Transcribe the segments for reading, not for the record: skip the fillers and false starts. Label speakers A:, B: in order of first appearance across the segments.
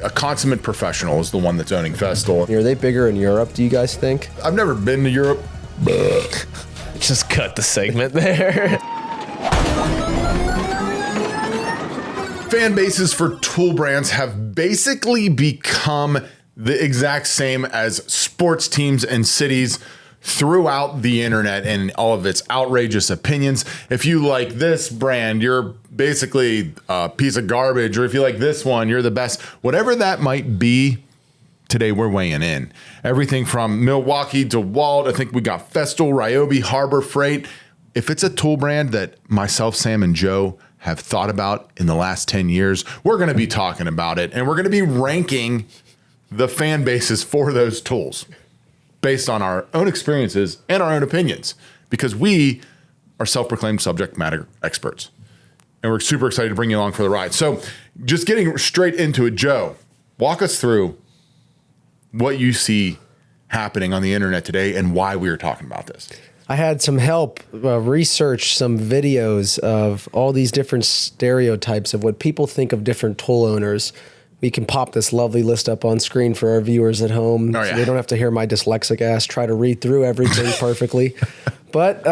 A: a consummate professional is the one that's owning Festool.
B: Are they bigger in Europe, do you guys think?
A: I've never been to Europe.
C: Just cut the segment there.
A: Fan bases for tool brands have basically become the exact same as sports teams and cities throughout the internet and all of its outrageous opinions. If you like this brand, you're basically a piece of garbage, or if you like this one, you're the best. Whatever that might be, today we're weighing in. Everything from Milwaukee, DeWalt, I think we got Festool, Ryobi, Harbor Freight. If it's a tool brand that myself, Sam, and Joe have thought about in the last 10 years, we're going to be talking about it, and we're going to be ranking the fan bases for those tools based on our own experiences and our own opinions, because we are self-proclaimed subject matter experts. And we're super excited to bring you along for the ride. So just getting straight into it, Joe, walk us through what you see happening on the internet today and why we are talking about this.
B: I had some help research some videos of all these different stereotypes of what people think of different tool owners. We can pop this lovely list up on screen for our viewers at home.
A: Oh, yeah.
B: So they don't have to hear my dyslexic ass try to read through everything perfectly. But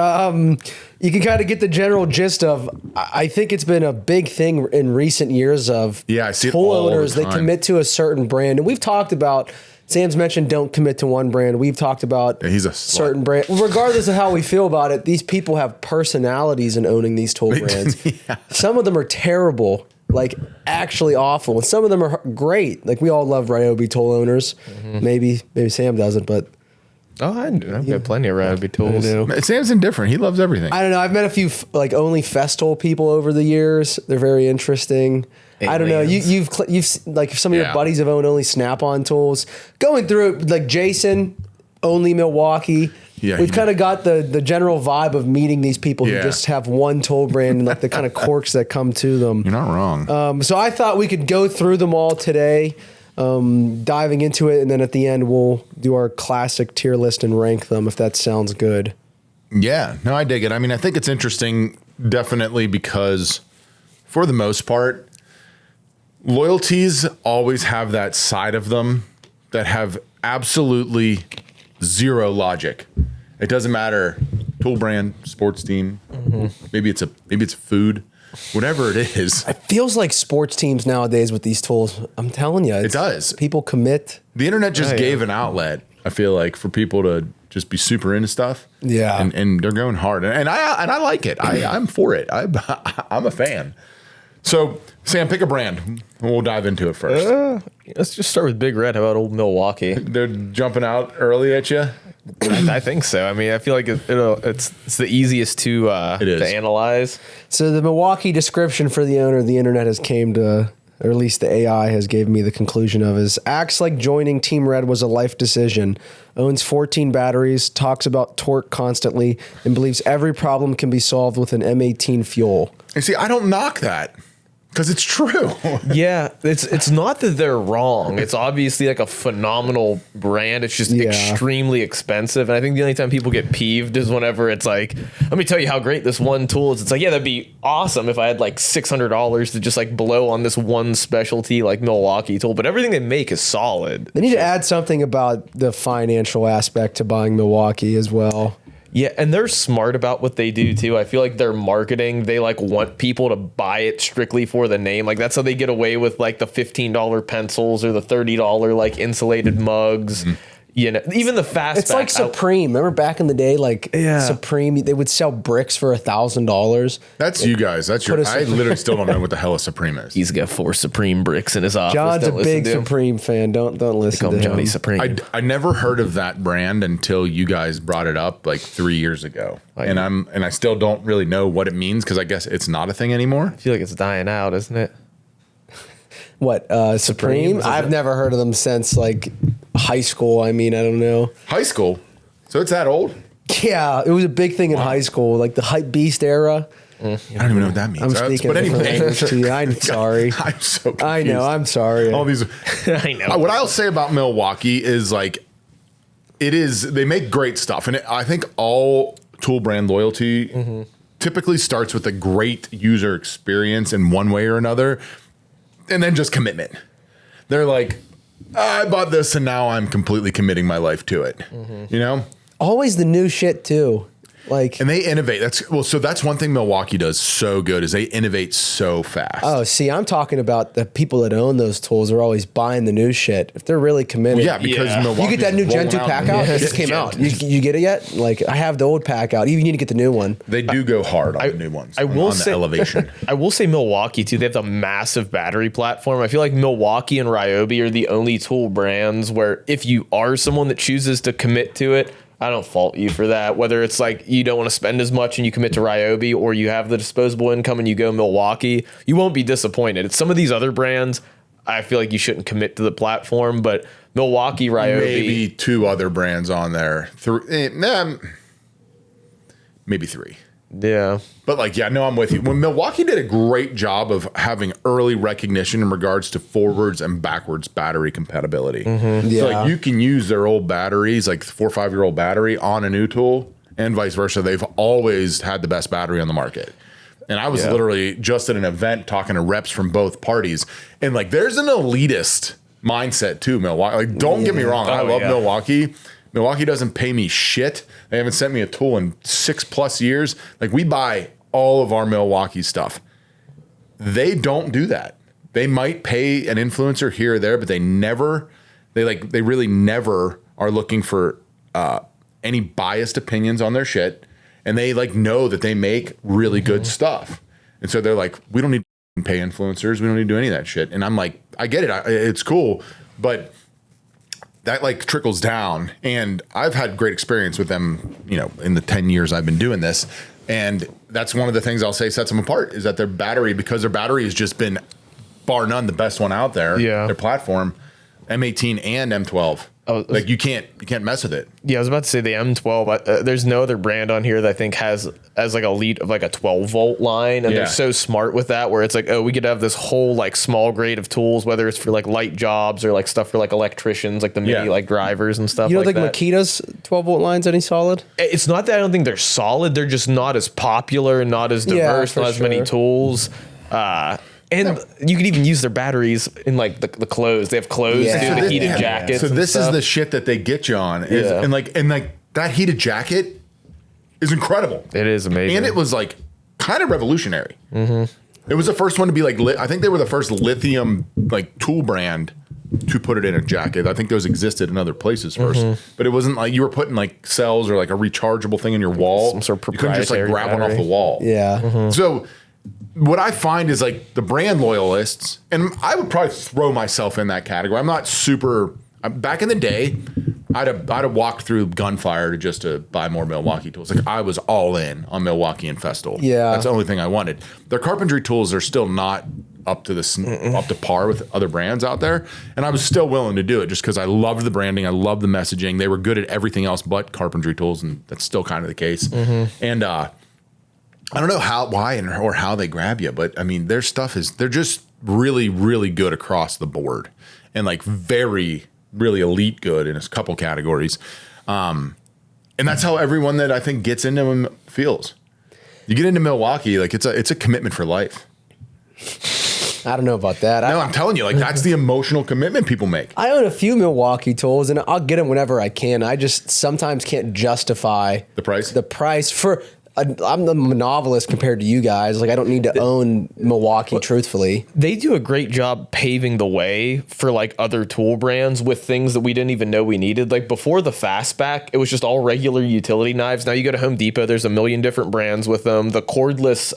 B: you can kind of get the general gist of, I think it's been a big thing in recent years of
A: I see
B: tool
A: it all
B: owners.
A: the
B: They
A: time.
B: commit to a certain brand. And we've talked about, Sam's mentioned don't commit to one brand. We've talked about
A: he's a
B: certain brand. Regardless of how we feel about it, these people have personalities in owning these tool brands. Some of them are terrible, like actually awful. And some of them are great. Like we all love Ryobi tool owners. Maybe Sam doesn't, but
C: I've got plenty of Ryobi tools.
A: Sam's indifferent. He loves everything.
B: I don't know. I've met a few like only Festool people over the years. They're very interesting. I don't know. You've like some of your buddies have owned only Snap-on tools. Going through it, like Jason, only Milwaukee.
A: Yeah,
B: We've kind of got the general vibe of meeting these people who just have one tool brand and like the kind of quirks that come to them.
A: You're not wrong.
B: So I thought we could go through them all today, diving into it, and then at the end we'll do our classic tier list and rank them if that sounds good.
A: Yeah, no, I dig it. I mean, I think it's interesting, definitely, because for the most part, loyalties always have that side of them that have absolutely zero logic. It doesn't matter, tool brand, sports team, maybe it's food, whatever it is.
B: It feels like sports teams nowadays with these tools. I'm telling you,
A: It does.
B: People commit.
A: The internet just gave an outlet, I feel like, for people to just be super into stuff.
B: Yeah.
A: And they're going hard. And I like it. I'm for it. I'm a fan. So, Sam, pick a brand. And we'll dive into it first.
C: Let's just start with Big Red. How about old Milwaukee?
A: They're jumping out early at you.
C: I think so. I mean, I feel like it's the easiest to analyze.
B: So the Milwaukee description for the owner, the internet has came to, or at least the AI has gave me the conclusion of, is acts like joining Team Red was a life decision, owns 14 batteries, talks about torque constantly, and believes every problem can be solved with an M18 fuel.
A: And see, I don't knock that because it's true.
C: Yeah, it's not that they're wrong. It's obviously like a phenomenal brand. It's just extremely expensive. And I think the only time people get peeved is whenever it's like, let me tell you how great this one tool is. It's like, yeah, that'd be awesome if I had like $600 to just like blow on this one specialty like Milwaukee tool. But everything they make is solid.
B: They need to add something about the financial aspect to buying Milwaukee as well.
C: Yeah, and they're smart about what they do too. I feel like their marketing, they like want people to buy it strictly for the name. Like that's how they get away with like the $15 pencils or the $30 like insulated mugs. You know, even the fastback.
B: It's like Supreme. Remember back in the day, like Supreme, they would sell bricks for $1,000.
A: That's you guys. That's your. I literally still don't know what the hell a Supreme is.
C: He's got 4 Supreme bricks in his office.
B: John's a big Supreme fan. Don't listen to him.
C: Johnny Supreme.
A: I never heard of that brand until you guys brought it up like 3 years ago, and I still don't really know what it means because I guess it's not a thing anymore.
C: I feel like it's dying out, isn't it?
B: What, Supreme? I've never heard of them since like high school. I mean, I don't know.
A: High school? So it's that old?
B: Yeah, it was a big thing in high school, like the hype beast era.
A: I don't even know what that means.
B: I'm speaking but anyway. To you. I'm sorry.
A: I'm so confused.
B: I know. I'm sorry.
A: All these.
C: I know.
A: What I'll say about Milwaukee is like, they make great stuff. And I think all tool brand loyalty typically starts with a great user experience in one way or another. And then just commitment. They're like, I bought this and now I'm completely committing my life to it. You know?
B: Always the new shit too. Like,
A: And they innovate. So that's one thing Milwaukee does so good is they innovate so fast.
B: oh, see, I'm talking about the people that own those tools are always buying the new shit. If they're really committed.
A: Yeah, because Milwaukee.
B: You get that new Gen 2 pack out? It just came out. You get it yet? Like, I have the old pack out. You need to get the new one.
A: They do go hard on the new ones.
C: I will
A: on
C: say
A: the elevation.
C: I will say Milwaukee too. They have the massive battery platform. I feel like Milwaukee and Ryobi are the only tool brands where if you are someone that chooses to commit to it, I don't fault you for that. Whether it's like you don't want to spend as much and you commit to Ryobi, or you have the disposable income and you go Milwaukee, you won't be disappointed. It's some of these other brands, I feel like you shouldn't commit to the platform, but Milwaukee, Ryobi,
A: Maybe 2 other brands on there. Maybe 3.
C: yeah.
A: But like, yeah, no, I'm with you. When Milwaukee did a great job of having early recognition in regards to forwards and backwards battery compatibility.
B: Yeah.
A: So like you can use their old batteries, like 4 or 5 year old battery on a new tool and vice versa. They've always had the best battery on the market. And I was literally just at an event talking to reps from both parties. And like, there's an elitist mindset too, Milwaukee. Like, don't get me wrong. I love Milwaukee. Milwaukee doesn't pay me shit. They haven't sent me a tool in 6+ years. Like, we buy all of our Milwaukee stuff. They don't do that. They might pay an influencer here or there, but they really never are looking for any biased opinions on their shit. And they like know that they make really good stuff. And so they're like, we don't need to pay influencers. We don't need to do any of that shit. And I'm like, I get it. It's cool. But that like trickles down, and I've had great experience with them, you know, in the 10 years I've been doing this. And that's one of the things I'll say sets them apart is that their battery has just been bar none the best one out there.
C: Yeah.
A: Their platform, M18 and M12. Like you can't mess with it.
C: Yeah, I was about to say the M12. There's no other brand on here that I think has like a lead of like a 12 volt line, and they're so smart with that. Where it's like, oh, we could have this whole like small grade of tools, whether it's for like light jobs or like stuff for like electricians, like the mini like drivers and stuff.
B: You don't
C: like
B: think
C: that.
B: Makita's 12 volt lines any solid?
C: It's not that I don't think they're solid. They're just not as popular and not as diverse, not as many tools. And you can even use their batteries in like the clothes. They have clothes, do the heated jackets.
A: So this is the shit that they get you on. And like that heated jacket is incredible.
C: It is amazing.
A: And it was like kind of revolutionary. It was the first one to be like, I think they were the first lithium like tool brand to put it in a jacket. I think those existed in other places first, but it wasn't like you were putting like cells or like a rechargeable thing in your wall.
C: Some sort of
A: you couldn't just like grab one off the wall.
B: Yeah.
A: So what I find is like the brand loyalists, and I would probably throw myself in that category. I'm not super. Back in the day, I'd have walked through gunfire to buy more Milwaukee tools. Like I was all in on Milwaukee and Festool.
B: Yeah,
A: that's the only thing I wanted. Their carpentry tools are still not up to par with other brands out there, and I was still willing to do it just because I loved the branding, I loved the messaging. They were good at everything else but carpentry tools, and that's still kind of the case. And I don't know why or how they grab you, but I mean, their stuff they're just really, really good across the board, and like very, really elite good in a couple categories. And that's how everyone that I think gets into them feels. You get into Milwaukee, like it's a commitment for life.
B: I don't know about that.
A: No, I'm telling you, like that's the emotional commitment people make.
B: I own a few Milwaukee tools, and I'll get them whenever I can. I just sometimes can't justify
A: The price?
B: The price for. I'm the monopolist compared to you guys. Like I don't need to own Milwaukee, truthfully.
C: They do a great job paving the way for like other tool brands with things that we didn't even know we needed. Like before the Fastback, it was just all regular utility knives. Now you go to Home Depot, there's a million different brands with them. The cordless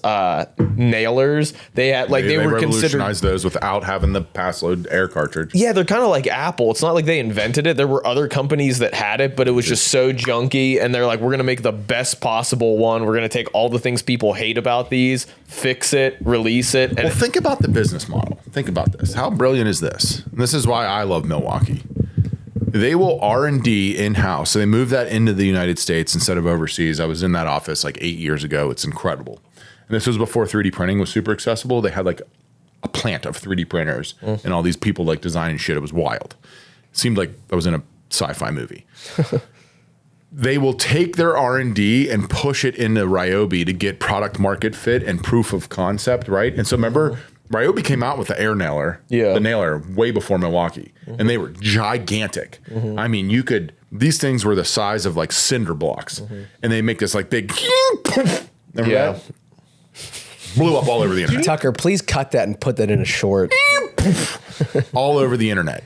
C: nailers, they had like they were considered
A: revolutionized those without having the pass load air cartridge.
C: Yeah, they're kind of like Apple. It's not like they invented it. There were other companies that had it, but it was just so junky. And they're like, we're going to make the best possible one. We're going to take all the things people hate about these, fix it, release it. And
A: Well, think about the business model. Think about this. How brilliant is this? And this is why I love Milwaukee. They will R&D in-house. So they moved that into the United States instead of overseas. I was in that office like 8 years ago. It's incredible. And this was before 3D printing was super accessible. They had like a plant of 3D printers and all these people like designing shit. It was wild. It seemed like I was in a sci-fi movie. They will take their R&D and push it into Ryobi to get product market fit and proof of concept, right? And so remember, Ryobi came out with the air nailer, the nailer way before Milwaukee, and they were gigantic. I mean, these things were the size of like cinder blocks, and they make this like big. Remember that? Blew up all over the internet.
B: Tucker, please cut that and put that in a short.
A: All over the internet.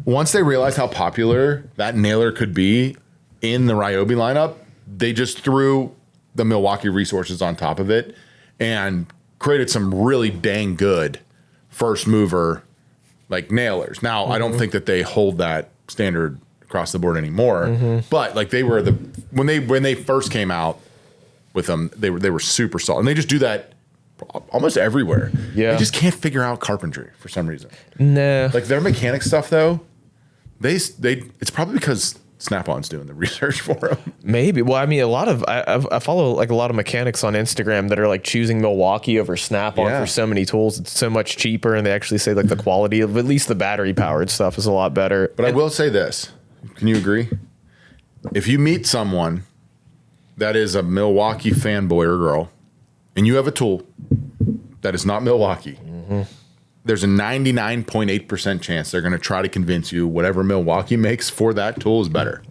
A: Once they realized how popular that nailer could be in the Ryobi lineup, they just threw the Milwaukee resources on top of it and created some really dang good first mover like nailers. Now, I don't think that they hold that standard across the board anymore, but like they were when they first came out with them, they were super solid. And they just do that almost everywhere.
C: Yeah.
A: They just can't figure out carpentry for some reason.
C: Nah.
A: Like their mechanic stuff though, it's probably because Snap-on's doing the research for them.
C: Maybe. Well, I mean, I follow like a lot of mechanics on Instagram that are like choosing Milwaukee over Snap-on for so many tools. It's so much cheaper, and they actually say like the quality of at least the battery powered stuff is a lot better.
A: But I will say this. Can you agree? If you meet someone that is a Milwaukee fanboy or girl, and you have a tool that is not Milwaukee, there's a 99.8% chance they're going to try to convince you whatever Milwaukee makes for that tool is better.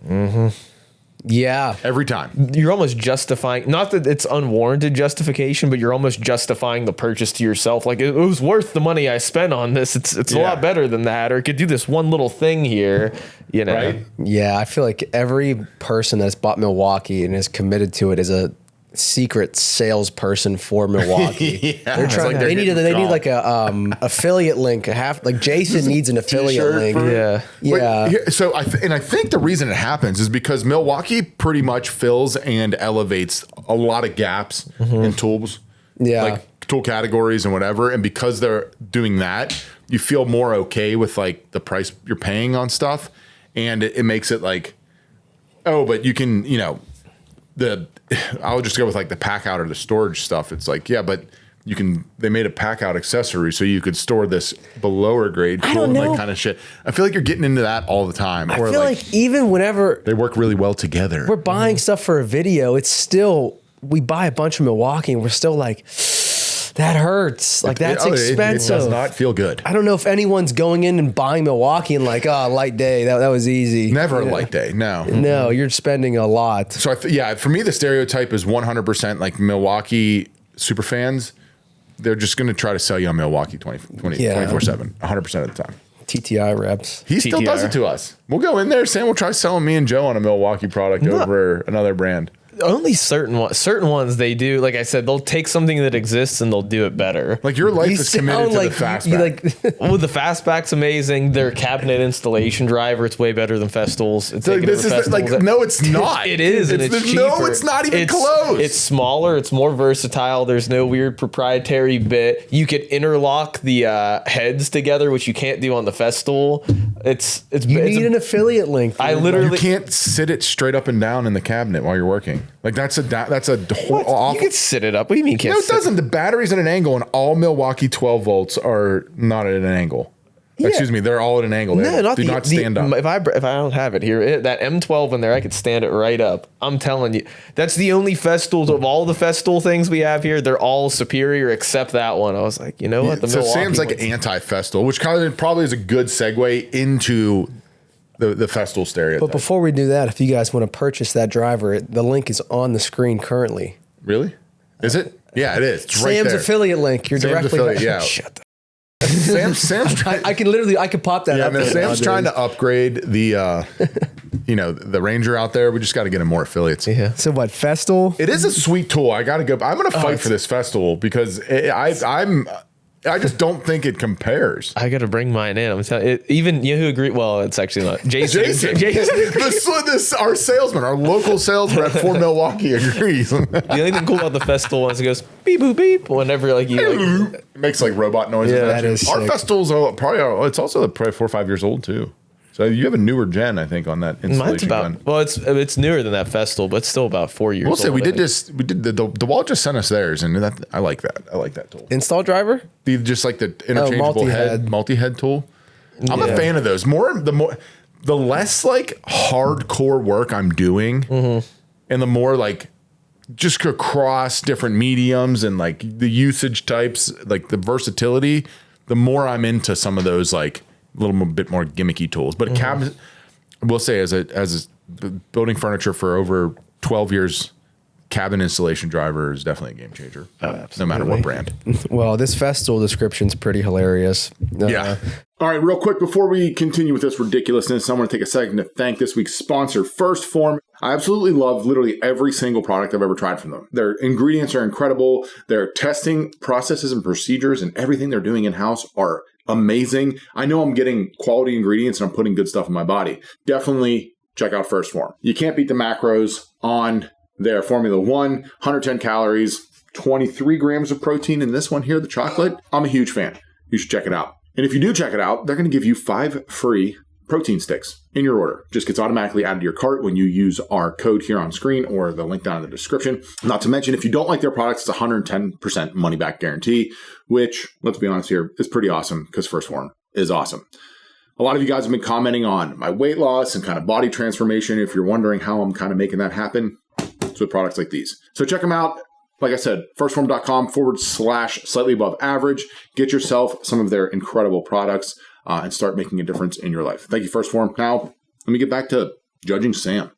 B: Yeah.
A: Every time.
C: You're almost justifying, not that it's unwarranted justification, but you're almost justifying the purchase to yourself. Like it was worth the money I spent on this. It's a lot better than that, or it could do this one little thing here, you know?
A: Right?
B: Yeah, I feel like every person that's bought Milwaukee and is committed to it is a secret salesperson for Milwaukee. They're trying.
A: Like
B: they need like a affiliate link. Like Jason needs an affiliate link.
A: Yeah. So I think the reason it happens is because Milwaukee pretty much fills and elevates a lot of gaps in tools.
B: Yeah.
A: Like tool categories and whatever. And because they're doing that, you feel more okay with like the price you're paying on stuff. And it makes it like, oh, but you can, I'll just go with like the pack out or the storage stuff. It's like, yeah, but they made a pack out accessory so you could store this below grade tool and like kind of shit. I feel like you're getting into that all the time.
B: I feel like even whenever
A: they work really well together,
B: we're buying stuff for a video, it's still, we buy a bunch of Milwaukee and we're still like, that hurts. Like that's expensive.
A: It does not feel good.
B: I don't know if anyone's going in and buying Milwaukee and like, light day. That was easy.
A: Never a light day. No.
B: No, you're spending a lot.
A: So for me, the stereotype is 100% like Milwaukee Superfans. They're just going to try to sell you on Milwaukee 24/7, 100% of the time.
B: TTI reps.
A: He still does it to us. We'll go in there, Sam. We'll try selling me and Joe on a Milwaukee product over another brand.
C: Only certain ones they do. Like I said, they'll take something that exists and they'll do it better.
A: Like your life is committed to the fastback.
C: Well, the fastback's amazing. Their cabinet installation driver, it's way better than Festool's. It's
A: like, no, it's not.
C: It is, and it's cheaper.
A: No, it's not even close.
C: It's smaller. It's more versatile. There's no weird proprietary bit. You could interlock the heads together, which you can't do on the Festool. You
B: need an affiliate link.
A: You can't sit it straight up and down in the cabinet while you're working. Like that's a whole awful.
C: You can sit it up. What do you mean?
A: No, it doesn't. The battery's at an angle, and all Milwaukee 12 volts are not at an angle. Yeah. Excuse me, they're all at an angle.
C: No,
A: do not stand up.
C: If I don't have it here, that M12 in there, I could stand it right up. I'm telling you, that's the only Festool of all the Festool things we have here. They're all superior except that one. I was like, you know what?
A: So Sam's like anti-Festool, which kind of probably is a good segue into the Festool stereotype.
B: But before we do that, if you guys want to purchase that driver, the link is on the screen currently.
A: Really? Is it? Yeah, it is. It's right
B: Sam's
A: there.
B: Affiliate link. You're
A: Sam's
B: directly.
A: affiliate, yeah.
B: Shut the.
A: Sam's trying.
B: I could pop that up.
A: Sam's trying to upgrade the, the Ranger out there. We just got to get him more affiliates.
B: Yeah. So what? Festool?
A: It is a sweet tool. I got to go. I'm going to fight for this Festool because I just don't think it compares.
C: I got to bring mine in. I'm telling you, even you who agree. Well, it's actually not Jason.
A: Our salesman, our local sales rep for Milwaukee agrees.
C: The only thing cool about the Festool is it goes beep boop beep whenever
A: it makes like robot noises.
B: Yeah, that is
A: our
B: sick.
A: Festool's it's also probably 4 or 5 years old too. So you have a newer gen, I think, on that installation.
C: Mine's about it's newer than that Festool, but it's still about 4 years.
A: We'll say
C: old,
A: we did the DeWalt just sent us theirs, and I like that. I like that tool.
B: Install driver?
A: Just like the interchangeable multi-head tool. I'm a fan of those. The less like hardcore work I'm doing, and the more like just across different mediums and like the usage types, like the versatility, the more I'm into some of those like a little bit more gimmicky tools. But cabinets, I will say, as building furniture for over 12 years, cabin installation driver is definitely a game changer. No matter what brand.
B: Well, this Festool description's pretty hilarious.
A: Yeah. All right, real quick, before we continue with this ridiculousness, I want to take a second to thank this week's sponsor, First Form. I absolutely love literally every single product I've ever tried from them. Their ingredients are incredible. Their testing processes and procedures and everything they're doing in-house are amazing. I know I'm getting quality ingredients and I'm putting good stuff in my body. Definitely check out First Form. You can't beat the macros on their Formula 1, 110 calories, 23 grams of protein in this one here, the chocolate. I'm a huge fan. You should check it out. And if you do check it out, they're going to give you 5 free protein sticks in your order. Just gets automatically added to your cart when you use our code here on screen or the link down in the description. Not to mention, if you don't like their products, it's 110% money back guarantee, which, let's be honest here, is pretty awesome because First Form is awesome. A lot of you guys have been commenting on my weight loss and kind of body transformation. If you're wondering how I'm kind of making that happen, it's with products like these. So check them out. Like I said, firstform.com/slightly above average. Get yourself some of their incredible products and start making a difference in your life. Thank you, First Form. Now, let me get back to judging Sam.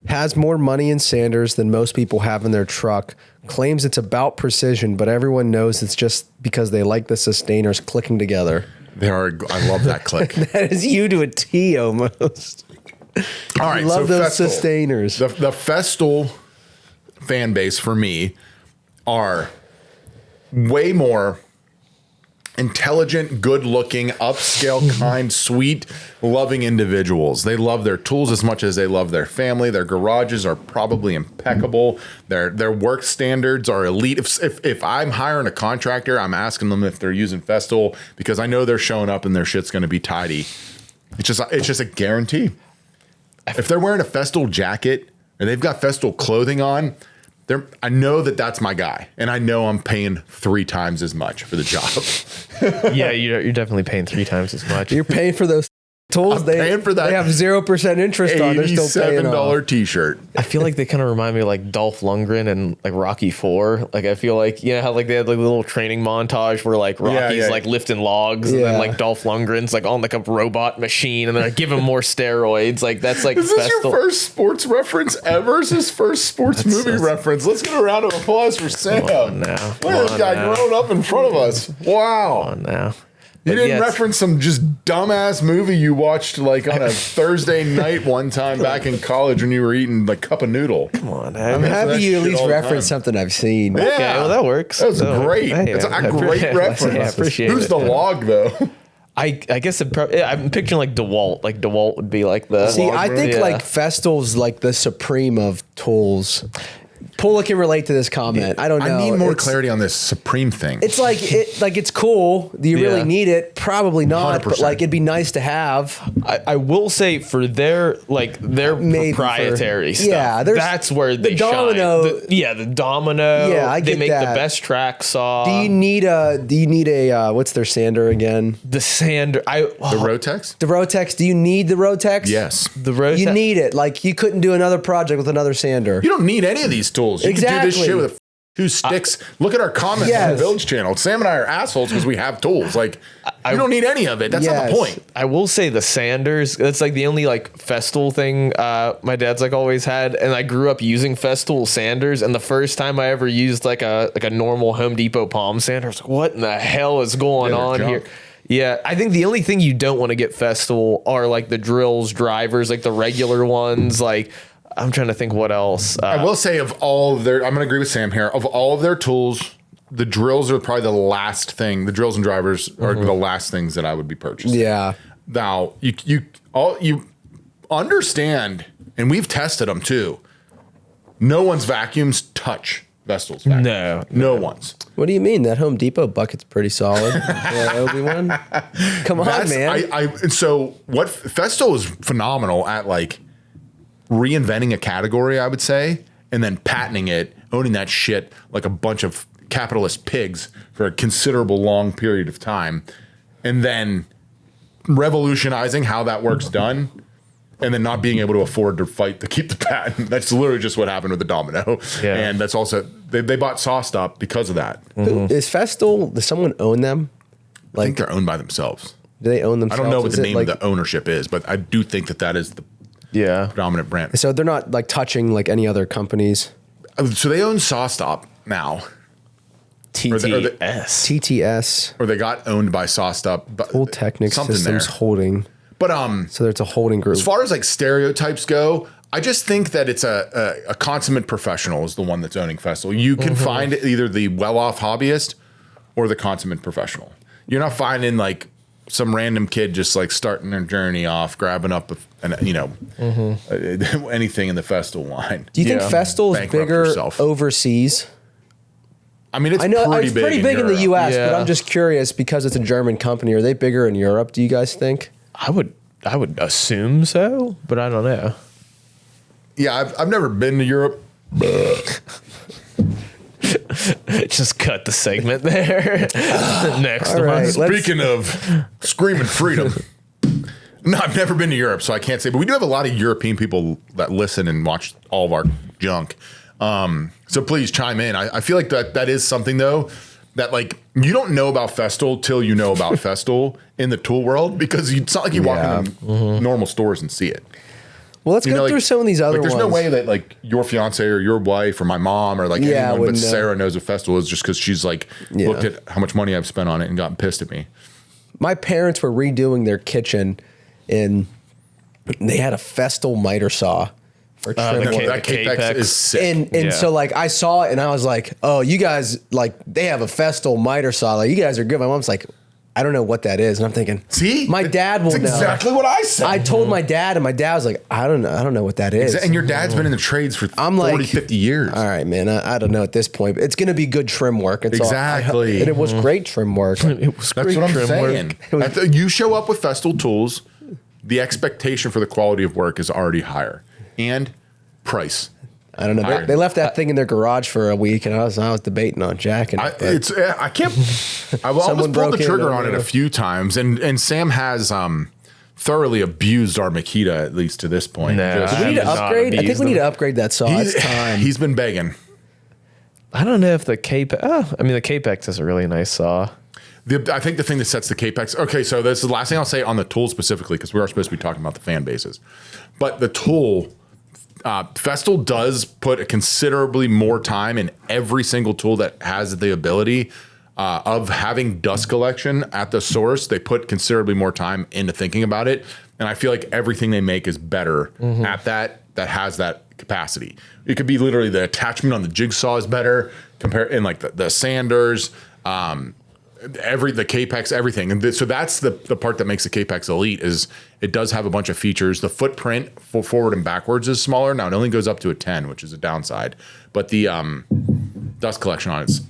B: Has more money in sanders than most people have in their truck. Claims it's about precision, but everyone knows it's just because they like the sustainers clicking together.
A: I love that click.
B: That is you to a T almost.
A: All right,
B: love
A: so
B: those
A: Festool.
B: sustainers.
A: The Festool fan base for me are way more intelligent, good-looking, upscale, kind, sweet, loving individuals. They love their tools as much as they love their family. Their garages are probably impeccable. Their work standards are elite. If I'm hiring a contractor, I'm asking them if they're using Festool because I know they're showing up and their shit's going to be tidy. It's just a guarantee. If they're wearing a Festool jacket or they've got Festool clothing on, I know that's my guy, and I know I'm paying 3 times as much for the job.
C: Yeah, you're definitely paying 3 times as much.
B: You're paying for those tools.
A: Paying for that.
B: They have 0% interest on. They're still paying
A: $87 t-shirt.
C: I feel like they kind of remind me of like Dolph Lundgren and like Rocky IV. Like I feel like, you know how like they had like a little training montage where like Rocky's like lifting logs and then like Dolph Lundgren's like on like a robot machine and they're like give him more steroids. Like that's like
A: Is this your first sports reference ever? Is his first sports movie reference? Let's get a round of applause for Sam.
C: Come on now.
A: Look at this guy growing up in front of us. Wow.
C: Come on now.
A: You didn't reference some just dumbass movie you watched like on a Thursday night one time back in college when you were eating like cup of noodle.
C: Come on,
B: I'm happy you at least reference something I've seen.
A: Yeah.
C: Okay, well that works.
A: That was great.
C: Hey,
A: It's a great reference.
C: I appreciate
A: Who's
C: it.
A: the log though?
C: I guess I'm picturing like DeWalt. Like DeWalt would be like the.
B: See, I think like Festool's like the supreme of tools. Pula can relate to this comment. I don't know.
A: I need more clarity on this Supreme thing.
B: It's like it's cool. Do you really need it? Probably not.
A: 100%.
B: But like it'd be nice to have.
C: I will say for their
B: Maybe
C: proprietary stuff.
B: Yeah,
C: that's where they
B: domino.
C: shine. The domino.
B: Yeah, I get
C: They make
B: that.
C: the best track saw.
B: Do you need a what's their sander again?
C: The sander?
A: The Rotex?
B: The Rotex. Do you need the Rotex?
A: Yes.
C: The Rotex.
B: You need it. Like you couldn't do another project with another sander.
A: You don't need any of these tools. You can do this
B: Exactly.
A: shit with 2 sticks. Look at our comments on the Village channel. Sam and I are assholes because we have tools. Like, you don't need any of it. That's not the point.
C: I will say the sanders, that's like the only like Festool thing my dad's like always had. And I grew up using Festool sanders. And the first time I ever used like a normal Home Depot palm sander, I was like, what in the hell is going on here? Yeah, I think the only thing you don't want to get Festool are like the drills, drivers, like the regular ones. Like, I'm trying to think what else.
A: I will say of all of their, I'm going to agree with Sam here. Of all of their tools, the drills are probably the last thing. The drills and drivers are the last things that I would be purchasing.
B: Yeah.
A: Now you understand, and we've tested them too. No one's vacuums touch Festool's vacuum. No one's.
B: What do you mean? That Home Depot bucket's pretty solid. Obi one. Come on, man.
A: So what Festool is phenomenal at, like reinventing a category, I would say, and then patenting it, owning that shit like a bunch of capitalist pigs for a considerable long period of time, and then revolutionizing how that work's done. and then not being able to afford to fight to keep the patent. That's literally just what happened with the Domino.
C: Yeah.
A: And that's also, they bought SawStop because of that.
B: Is Festool, does someone own them?
A: I think they're owned by themselves.
B: Do they own
A: I
B: themselves?
A: don't know what
B: Is
A: the
B: it
A: name of the ownership is, but I do think that is the predominant brand.
B: So they're not like touching like any other companies.
A: So they own SawStop now.
C: TTS.
B: TTS,
A: Or they got owned by SawStop. But
B: Tool Technic
A: something
B: Systems
A: there.
B: Holding.
A: But
B: So it's a holding group.
A: as far as like stereotypes go, I just think that it's a consummate professional is the one that's owning Festool. You can find either the well-off hobbyist or the consummate professional. You're not finding like some random kid just like starting their journey off, grabbing up anything in the Festool line.
B: Do you think Festool is
A: Bankrupt
B: bigger
A: yourself.
B: overseas?
A: I mean, it's
B: I know
A: pretty
B: it's pretty big in the
A: Europe.
B: U.S., but
C: Yeah.
B: I'm just curious because it's a German company. Are they bigger in Europe? Do you guys think?
C: I would assume so, but I don't know.
A: Yeah, I've never been to Europe.
C: Just cut the segment there. Next
B: All right.
C: one.
A: Speaking of screaming freedom. No, I've never been to Europe, so I can't say. But we do have a lot of European people that listen and watch all of our junk. So please chime in. I feel like that is something, though, that like you don't know about Festool till you know about Festool in the tool world, because it's not like you walk into normal stores and see it.
B: Well, let's go through some of these other
A: There's
B: ones.
A: no way that like your fiance or your wife or my mom or like anyone but
B: wouldn't know.
A: Sarah knows what Festool is just because she's like looked at how much money I've spent on it and gotten pissed at me.
B: My parents were redoing their kitchen, and they had a Festool miter saw for trim work.
A: That Capex is sick.
B: And so like I saw it and I was like, oh, you guys like they have a Festool miter saw. Like you guys are good. My mom's like, I don't know what that is. And I'm thinking,
A: See?
B: my dad will
A: That's
B: know.
A: exactly what I said.
B: I told my dad, and my dad was like, I don't know what that is.
A: And your dad's been in the trades for
B: I'm
A: 40,
B: like,
A: 50 years.
B: All right, man. I don't know at this point. But it's going to be good trim work. It's
A: Exactly.
B: And it was great trim work.
C: It was
A: That's
C: great
A: what I'm
C: trim
A: saying.
C: work.
A: You show up with Festool tools, the expectation for the quality of work is already higher. And price.
B: I don't know. They left that thing in their garage for a week, and I was debating on jacking it.
A: I can't. I've almost pulled
B: broke
A: the
B: in
A: trigger
B: on
A: on it a few times, and Sam has thoroughly abused our Makita, at least to this point.
C: Nah.
B: Do we need to
C: Not
B: upgrade? I think
C: abuse
B: we need to
C: them.
B: upgrade that saw. It's time.
A: He's been begging.
C: I don't know if the Capex. I mean, the Capex is a really nice saw.
A: I think the thing that sets the Capex. Okay, so this is the last thing I'll say on the tool specifically, because we are supposed to be talking about the fan bases. But the tool, Festool does put a considerably more time in every single tool that has the ability of having dust collection at the source. They put considerably more time into thinking about it, and I feel like everything they make is better at that has that capacity. It could be literally the attachment on the jigsaw is better in like the sanders. The Capex, everything. And so that's the part that makes the Capex elite is it does have a bunch of features. The footprint for forward and backwards is smaller. Now it only goes up to a 10, which is a downside, but the dust collection on it's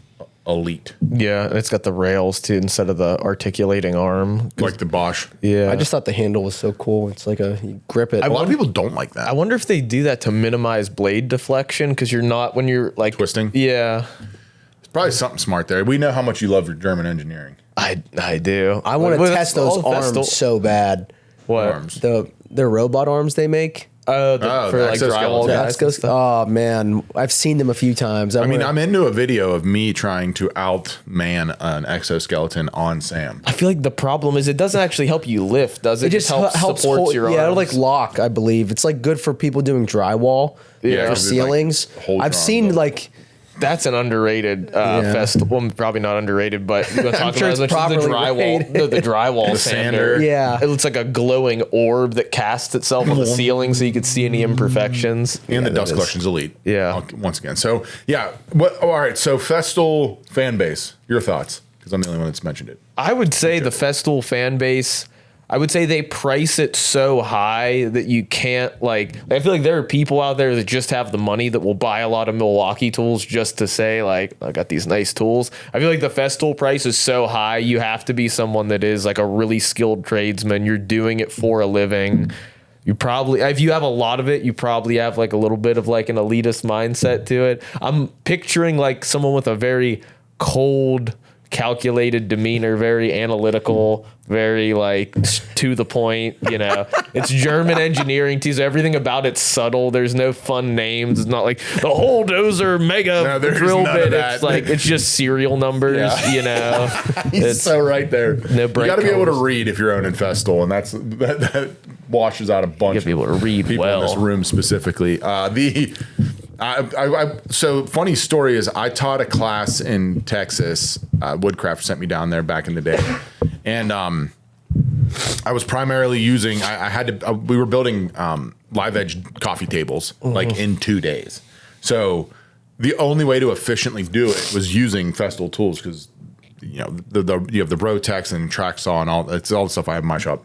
A: elite.
C: Yeah, and it's got the rails too instead of the articulating arm.
A: Like the Bosch.
C: Yeah,
B: I just thought the handle was so cool. It's like you grip it.
A: A lot of people don't like that.
C: I wonder if they do that to minimize blade deflection because you're not when you're like
A: Twisting?
C: Yeah,
A: Probably something smart there. We know how much you love your German engineering.
C: I do.
B: I want to
C: Well,
B: test
C: that's
B: those
C: all
B: arms
C: Festool.
B: so bad.
C: What?
A: Arms.
B: The robot arms they make.
C: For
A: the
C: like drywall
A: exoskeleton.
C: guys. and stuff.
B: Oh man, I've seen them a few times.
A: I mean, I'm into a video of me trying to outman an exoskeleton on Sam.
C: I feel like the problem is it doesn't actually help you lift, does it?
B: it just helps
C: supports
B: hold,
C: your
B: yeah, it'll
C: arms.
B: like lock. I believe it's like good for people doing drywall.
C: Yeah.
B: For
A: Like,
B: ceilings.
A: hold
B: I've
A: your
B: seen
A: arms up.
B: like
C: That's an underrated Festool. Well, probably not underrated, but you're gonna talk
B: sure
C: about
B: it's
C: the
B: properly
C: drywall,
B: rated.
C: the drywall
A: The
C: sander.
A: sander.
B: Yeah.
C: It looks like a glowing orb that casts itself on the ceiling, so you could see any imperfections.
A: And the
B: that
A: dust
B: is-
A: collection's elite.
C: Yeah.
A: Once again. So, yeah. All right. So, Festool fan base. Your thoughts? Because I'm the only one that's mentioned it.
C: I would say the Festool fan base, I would say they price it so high that you can't like I feel like there are people out there that just have the money that will buy a lot of Milwaukee tools just to say like I got these nice tools. I feel like the Festool price is so high you have to be someone that is like a really skilled tradesman. You're doing it for a living. You probably, if you have a lot of it, you probably have like a little bit of like an elitist mindset to it. I'm picturing like someone with a very cold calculated demeanor, very analytical, very like to the point, you know. It's German engineering too, so everything about it's subtle. There's no fun names. It's not like the Bulldozer mega drill bit. It's like it's just serial numbers, you know.
A: It's so right there.
C: No,
A: you got to be able to read if you're owning Festool, and that washes out a bunch of
C: people to read
A: people in this room specifically. So funny story is I taught a class in Texas. Woodcraft sent me down there back in the day, and I was primarily using. We were building live edge coffee tables like in 2 days. So the only way to efficiently do it was using Festool tools because you know you have the Rotex and track saw and all. It's all the stuff I have in my shop.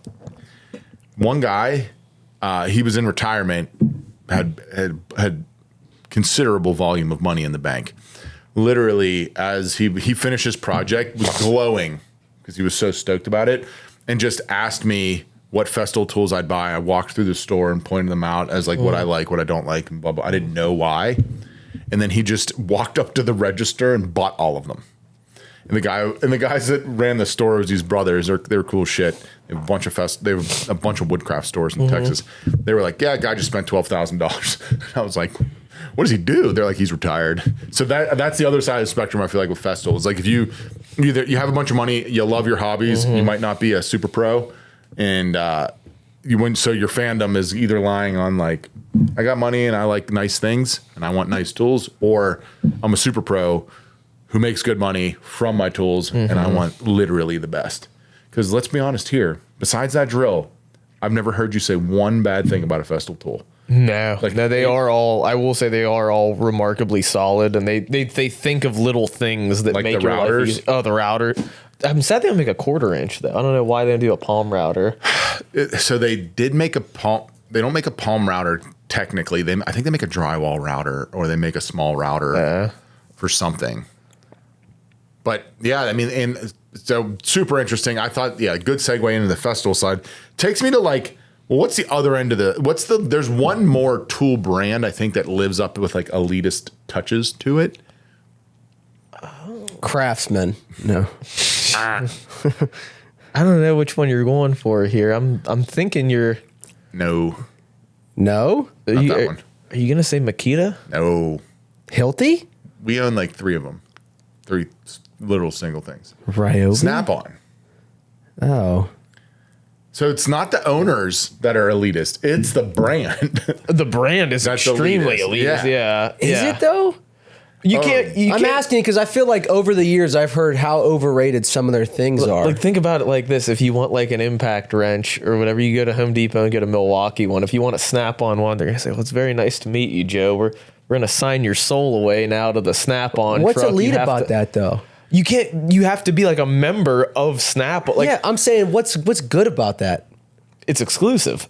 A: One guy, he was in retirement, had considerable volume of money in the bank. Literally, as he finished his project, was glowing because he was so stoked about it, and just asked me what Festool tools I'd buy. I walked through the store and pointed them out as like what I like, what I don't like, and blah blah. I didn't know why, and then he just walked up to the register and bought all of them. And the guys that ran the store was these brothers. They were cool shit. They have a bunch of Woodcraft stores in Texas. They were like, yeah, guy just spent $12,000. I was like, what does he do? They're like, he's retired. So that's the other side of the spectrum. I feel like with Festool, it's like if you have a bunch of money, you love your hobbies, you might not be a super pro, and so your fandom is either lying on like, I got money and I like nice things and I want nice tools, or I'm a super pro who makes good money from my tools and I want literally the best. Because let's be honest here, besides that drill, I've never heard you say one bad thing about a Festool tool.
C: No, they are all. I will say they are all remarkably solid, and they think of little things that
A: like
C: make
A: the
C: your life
A: routers.
C: easy. Oh, the router. I'm sad they don't make a 1/4 inch though. I don't know why they don't do a palm router.
A: So they did make a palm. They don't make a palm router technically. I think they make a drywall router, or they make a small router for something. But yeah, I mean, and so super interesting. I thought, yeah, good segue into the Festool side. Takes me to like, well, what's the other end of there's one more tool brand I think that lives up with like elitist touches to it.
B: Craftsman. No.
C: I don't know which one you're going for here. I'm thinking you're.
A: No.
B: No?
A: Not that one.
C: Are you going to say Makita?
A: No.
B: Hilti?
A: We own like 3 of them. 3 literal single things.
B: Ryobi?
A: Snap-on.
B: Oh.
A: So it's not the owners that are elitist. It's the brand.
C: The brand is
A: That's
C: extremely
A: elitist.
C: elitist. Yeah.
B: Is it though?
C: You can't.
B: I'm asking because I feel like over the years I've heard how overrated some of their things are.
C: Like, think about it like this: if you want like an impact wrench or whatever, you go to Home Depot and get a Milwaukee one. If you want a Snap-on one, they're gonna say, "Well, it's very nice to meet you, Joe. We're gonna sign your soul away now to the Snap-on."
B: What's
C: truck.
B: elite about that though?
C: You can't. You have to be like a member of Snap. Like,
B: yeah, I'm saying what's good about that?
C: it's exclusive.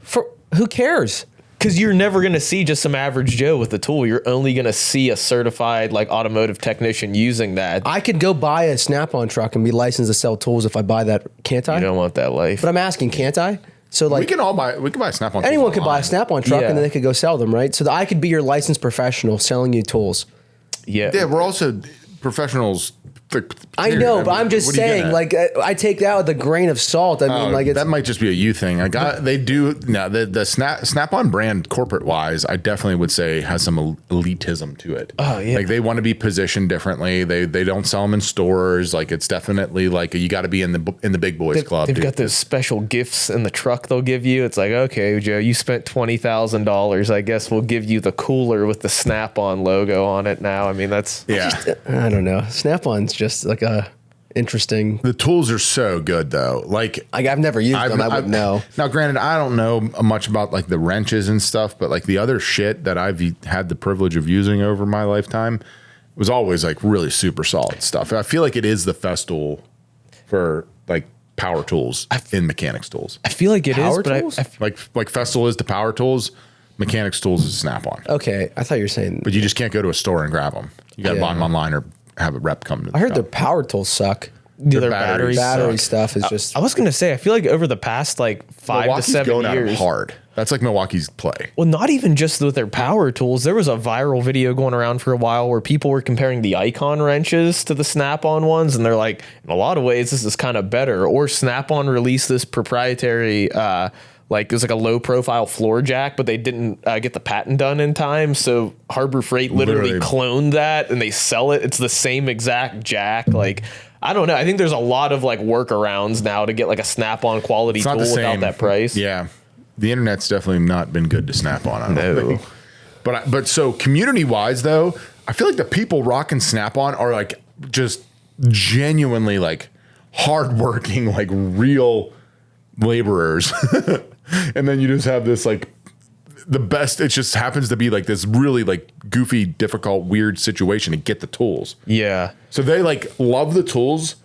B: For who cares?
C: Because you're never going to see just some average Joe with the tool. You're only going to see a certified like automotive technician using that.
B: I could go buy a Snap-on truck and be licensed to sell tools if I buy that, can't I?
C: You don't want that life.
B: But I'm asking, can't I? So like
A: we can buy a Snap-on.
B: anyone could buy a Snap-on truck and then they could go sell them, right? So that I could be your licensed professional selling you tools.
C: Yeah.
A: Yeah, we're also professionals.
B: I know, but I'm just saying, like, I take that with a grain of salt. I mean, like,
A: that might just be a you thing. They do now. The Snap-on brand, corporate wise, I definitely would say has some elitism to it.
C: Oh yeah,
A: like they want to be positioned differently. They don't sell them in stores. Like it's definitely like you got to be in the big boys club.
C: They've got those special gifts in the truck they'll give you. It's like, okay, Joe, you spent $20,000. I guess we'll give you the cooler with the Snap-on logo on it now. I mean, that's
B: I don't know. Snap-on's just like a interesting.
A: The tools are so good though. Like
B: I've never used them. I wouldn't know.
A: Now, granted, I don't know much about like the wrenches and stuff, but like the other shit that I've had the privilege of using over my lifetime was always like really super solid stuff. I feel like it is the Festool for like power tools in mechanics tools.
C: I feel like it is,
B: Power
C: but
B: tools?
A: like Festool is the power tools. Mechanics tools is Snap-on.
B: Okay, I thought you were saying.
A: But you just can't go to a store and grab them. You got to buy them online or have a rep come to.
B: I heard their power tools suck.
C: Their
B: Battery stuff is just.
C: I was gonna say, I feel like over the past like 5 to 7
A: going
C: years,
A: at 'em hard. That's like Milwaukee's play.
C: Well, not even just with their power tools. There was a viral video going around for a while where people were comparing the Icon wrenches to the Snap-on ones, and they're like, in a lot of ways, this is kind of better. Or Snap-on released this proprietary, it was like a low-profile floor jack, but they didn't get the patent done in time. So Harbor Freight literally cloned that, and they sell it. It's the same exact jack. Like, I don't know. I think there's a lot of like workarounds now to get like a Snap-on quality tool without that price.
A: Yeah. The internet's definitely not been good to Snap-on. I don't think. But so community-wise, though, I feel like the people rocking Snap-on are like just genuinely like hardworking, like real laborers. And then you just have this like the best. It just happens to be like this really like goofy, difficult, weird situation to get the tools.
C: Yeah.
A: So they like love the tools,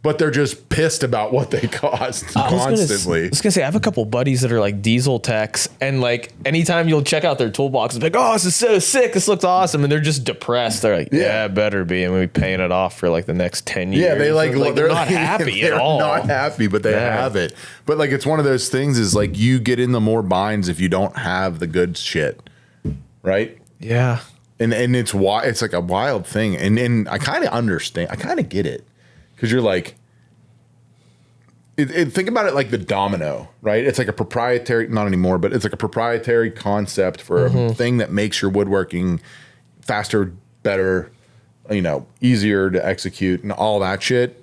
A: but they're just pissed about what they cost constantly.
C: I was gonna say, I have a couple buddies that are like diesel techs, and like anytime you'll check out their toolbox, it's like, oh, this is so sick, this looks awesome, and they're just depressed. They're like, yeah, it better be, and we'll be paying it off for like the next 10 years.
A: Yeah,
C: they're not happy at all.
A: They're not happy, but they have it. But like, it's one of those things is like you get in the more binds if you don't have the good shit, right?
C: Yeah,
A: and it's why it's like a wild thing, and I kind of understand, I kind of get it. Because you're like, think about it like the domino, right? It's like a proprietary, not anymore, but it's like a proprietary concept for a thing that makes your woodworking faster, better, easier to execute and all that shit.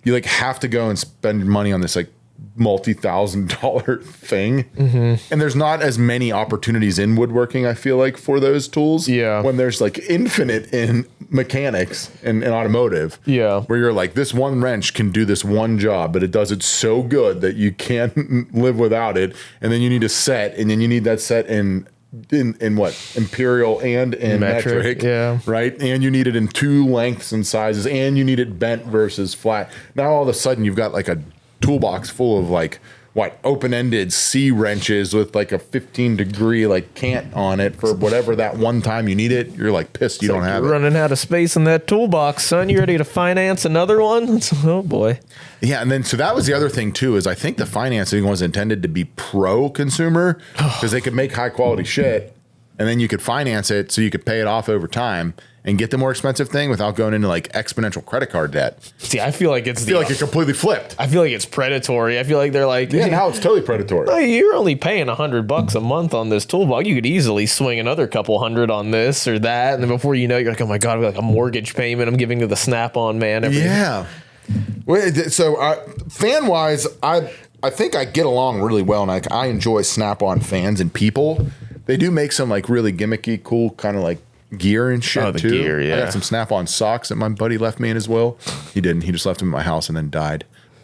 A: You like have to go and spend money on this like multi-$1,000 thing. And there's not as many opportunities in woodworking, I feel like, for those tools.
C: Yeah.
A: When there's like infinite in mechanics and automotive.
C: Yeah.
A: Where you're like, this one wrench can do this one job, but it does it so good that you can't live without it. And then you need a set, and then you need that set in what? Imperial and in metric.
C: Yeah.
A: Right? And you need it in 2 lengths and sizes, and you need it bent versus flat. Now all of a sudden you've got like a toolbox full of like open-ended C wrenches with like a 15-degree like cant on it for whatever that one time you need it. You're like pissed you don't have it.
C: You're running out of space in that toolbox, son. You ready to finance another one? Oh boy.
A: Yeah, and then so that was the other thing too, is I think the financing was intended to be pro-consumer because they could make high-quality shit, and then you could finance it so you could pay it off over time and get the more expensive thing without going into like exponential credit card debt.
C: See, I feel like it's
A: it completely flipped.
C: I feel like it's predatory. I feel like they're like,
A: yeah, now it's totally predatory.
C: Oh, you're only paying $100 a month on this toolbox. You could easily swing another couple hundred on this or that, and then before you know, you're like, oh my god, like a mortgage payment I'm giving to the Snap-on man.
A: Yeah. So fan wise, I think I get along really well, and I enjoy Snap-on fans and people. They do make some like really gimmicky, cool kind of like gear and shit
C: the
A: too.
C: Gear, yeah.
A: I got some Snap-on socks that my buddy left me in as well. He didn't. He just left them in my house and then died.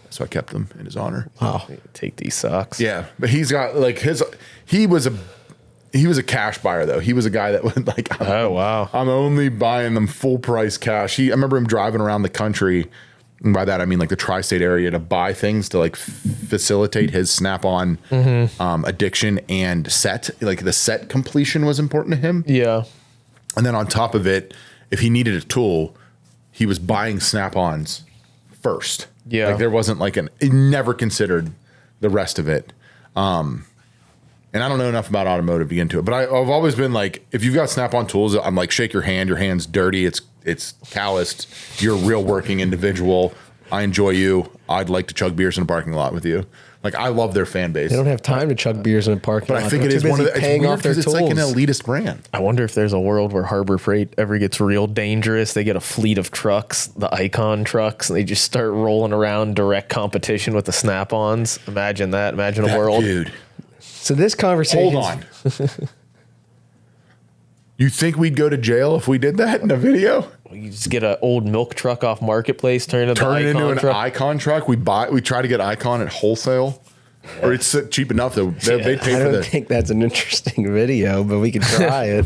A: So I kept them in his honor.
C: Wow. Take these socks.
A: Yeah, but he's got like he was a cash buyer though. He was a guy that would like,
C: oh wow,
A: I'm only buying them full price cash. I remember him driving around the country. And by that, I mean like the tri-state area to buy things to like facilitate his Snap-on addiction and set. Like the set completion was important to him.
C: Yeah.
A: And then on top of it, if he needed a tool, he was buying Snap-ons first.
C: Yeah.
A: Like there wasn't like he never considered the rest of it. And I don't know enough about automotive to get into it, but I've always been like, if you've got Snap-on tools, I'm like, shake your hand. Your hand's dirty. It's calloused. You're a real working individual. I enjoy you. I'd like to chug beers in a parking lot with you. Like, I love their fan base.
B: They don't have time to chug beers in a parking lot.
A: But I think it is one of the,
B: paying off their tools.
A: It's like an elitist brand.
C: I wonder if there's a world where Harbor Freight ever gets real dangerous. They get a fleet of trucks, the Icon trucks, and they just start rolling around direct competition with the Snap-ons. Imagine that. Imagine a world.
A: Dude.
B: So this conversation.
A: Hold on. You think we'd go to jail if we did that in a video?
C: You just get an old milk truck off Marketplace, turn it
A: into an Icon truck. We try to get Icon at wholesale. Or it's cheap enough though. They pay
B: I
A: for
B: don't
A: that.
B: think that's an interesting video, but we could try it.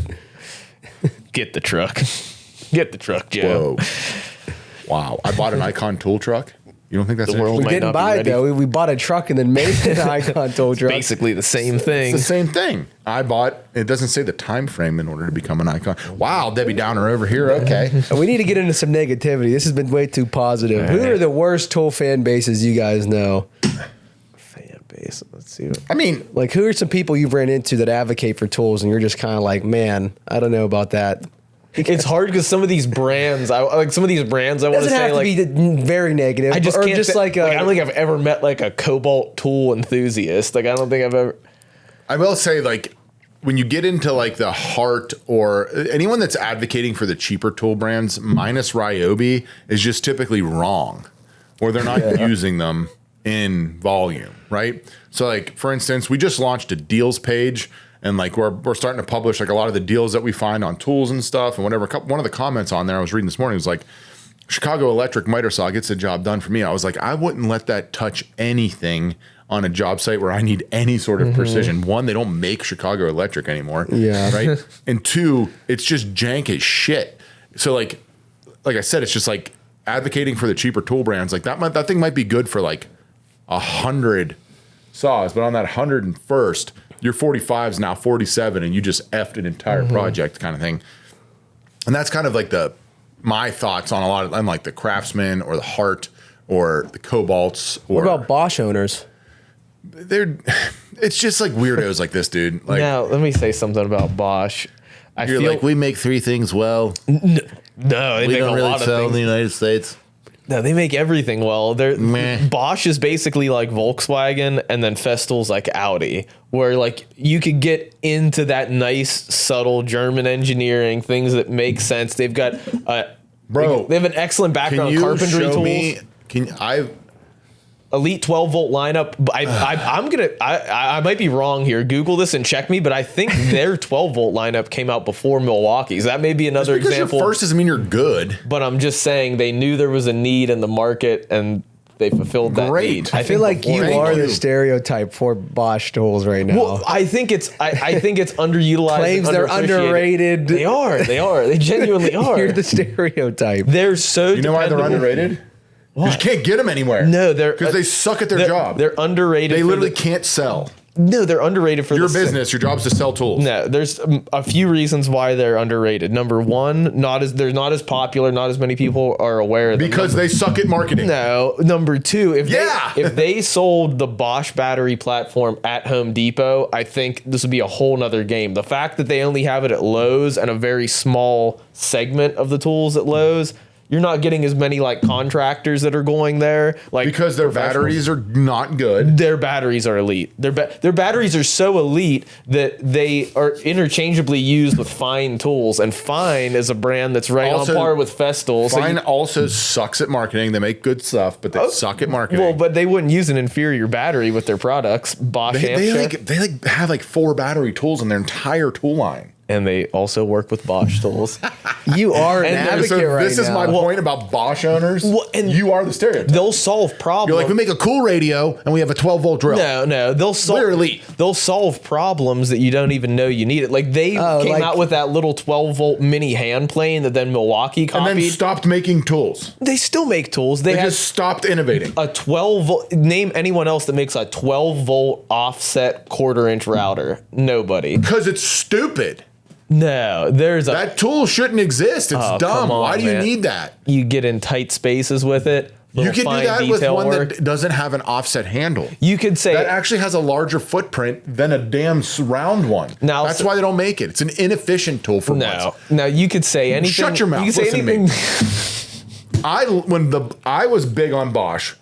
C: Get the truck. Get the truck, Joe.
A: Whoa. Wow. I bought an Icon tool truck. You don't think that's
C: The world
B: We
C: might
B: didn't
C: not be
B: buy it
C: ready.
B: though. We bought a truck and then made an Icon tool truck.
C: Basically the same thing.
A: It's the same thing. I bought, it doesn't say the time frame in order to become an Icon. Wow, Debbie Downer over here. Okay.
B: We need to get into some negativity. This has been way too positive. Who are the worst tool fan bases you guys know?
C: Fan base. Let's see.
A: I mean,
B: Like, who are some people you've ran into that advocate for tools and you're just kind of like, man, I don't know about that.
C: It's hard because some of these brands, I want to
B: Doesn't
C: say
B: have
C: like.
B: to be very negative.
C: I just
B: or
C: can't
B: just like,
C: I don't think I've ever met like a cobalt tool enthusiast. Like I don't think I've ever.
A: I will say, like, when you get into like the Hart or anyone that's advocating for the cheaper tool brands, minus Ryobi, is just typically wrong, or they're not using them in volume, right? So, like, for instance, we just launched a deals page, and like we're starting to publish like a lot of the deals that we find on tools and stuff and whatever. One of the comments on there I was reading this morning was like, Chicago Electric miter saw gets the job done for me. I was like, I wouldn't let that touch anything on a job site where I need any sort of precision. One, they don't make Chicago Electric anymore.
B: Yeah.
A: Right. And two, it's just jank as shit. So like I said, it's just like advocating for the cheaper tool brands. Like that thing might be good for like 100 saws, but on that 101st, your 45 is now 47 and you just effed an entire project kind of thing. And that's kind of like my thoughts on a lot of, like the Craftsman or the Hart or the Cobalts. Or
B: what about Bosch owners?
A: It's just like weirdos like this dude. Like,
C: Now let me say something about Bosch.
A: you're like, we make three things well.
C: No, they
A: We
C: make
A: don't
C: a
A: really
C: lot of
A: sell in
C: things.
A: the United States.
C: No, they make everything well.
A: Meh.
C: Bosch is basically like Volkswagen, and then Festool's like Audi, where like you could get into that nice, subtle German engineering, things that make sense. They've got,
A: Bro,
C: they have an excellent
A: Can
C: background in
A: you
C: carpentry
A: show
C: tools.
A: me?
C: Elite 12-volt lineup. I might be wrong here. Google this and check me, but I think their 12-volt lineup came out before Milwaukee's. That may be another
A: Because
C: example.
A: you're first doesn't mean you're good.
C: But I'm just saying they knew there was a need in the market and they fulfilled that
A: Great.
C: need.
B: I feel like you
A: Thank
B: are
A: you.
B: the stereotype for Bosch tools right now.
C: Well, I think it's underutilized.
B: Claims
C: and
B: they're
C: underappreciated.
B: underrated.
C: They are. They genuinely are.
B: You're the stereotype.
C: They're so.
A: You know why they're
C: dependable.
A: underrated? Because you can't get them anywhere.
C: No, they're
A: because they suck at their job.
C: They're underrated.
A: They
C: for
A: literally
C: the-
A: can't sell.
C: No, they're underrated for
A: Your
C: the
A: business, your job is to sell tools.
C: No, there's a few reasons why they're underrated. Number one, they're not as popular. Not as many people are aware of them.
A: Because they suck at marketing.
C: No. Number two, if
A: Yeah.
C: they sold the Bosch battery platform at Home Depot, I think this would be a whole nother game. The fact that they only have it at Lowe's and a very small segment of the tools at Lowe's, you're not getting as many like contractors that are going there. Like
A: Because their batteries are not good.
C: their batteries are elite. Their batteries are so elite that they are interchangeably used with Fine tools, and Fine is a brand that's right
A: Also,
C: on par with Festool. So
A: Fine also sucks at marketing. They make good stuff, but they suck at marketing.
C: well, but they wouldn't use an inferior battery with their products. Bosch,
A: they have like 4 battery tools in their entire tool line.
C: and they also work with Bosch tools.
B: You are an
C: And
B: advocate
A: So
B: right
A: this is
B: now.
A: my point about Bosch owners.
C: Well, and
A: you are the stereotype.
C: They'll solve problems.
A: You're like, we make a cool radio and we have a 12-volt drill.
C: No, they'll solve.
A: We're elite.
C: They'll solve problems that you don't even know you need it. Like they came
B: like-
C: out with that little 12-volt mini hand plane that then Milwaukee
A: And
C: copied.
A: then stopped making tools.
C: They still make tools. They
A: They
C: have
A: just stopped innovating.
C: a 12-volt. Name anyone else that makes a 12-volt offset quarter-inch router. Nobody.
A: Because it's stupid.
C: No, there's a.
A: That tool shouldn't exist. It's
C: Oh,
A: dumb.
C: come on,
A: Why do you
C: man.
A: need that?
C: You get in tight spaces with it.
A: You
C: little
A: can do
C: fine
A: that with
C: detail
A: one
C: work.
A: that doesn't have an offset handle.
C: You could say
A: That actually has a larger footprint than a damn round one.
C: Now-
A: That's why they don't make it. It's an inefficient tool for
C: no.
A: once.
C: Now you could say anything.
A: Shut your mouth.
C: You could say
A: Listen to me.
C: anything.
A: I was big on Bosch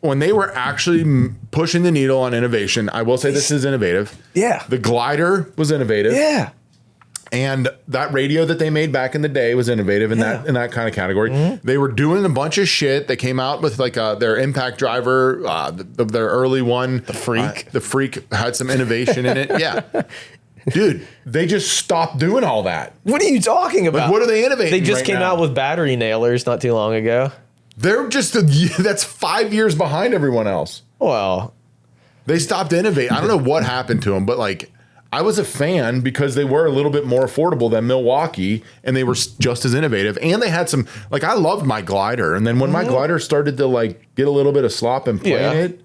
A: when they were actually pushing the needle on innovation. I will say this is innovative.
C: Yeah.
A: The glider was innovative.
C: Yeah.
A: And that radio that they made back in the day was innovative in that kind of category.
C: Mm-hmm.
A: They were doing a bunch of shit. They came out with like their impact driver, their early one. The
C: Freak.
A: The Freak had some innovation in it. Yeah. Dude, they just stopped doing all that.
C: What are you talking about?
A: Like, what are they innovating
C: They just
A: right
C: came
A: now?
C: out with battery nailers not too long ago.
A: They're just, that's 5 years behind everyone else.
C: Well,
A: They stopped innovating. I don't know what happened to them, but like, I was a fan because they were a little bit more affordable than Milwaukee and they were just as innovative. And they had some, like, I loved my glider. And then when my glider started to like get a little bit of slop and play in
C: Yeah.
A: it,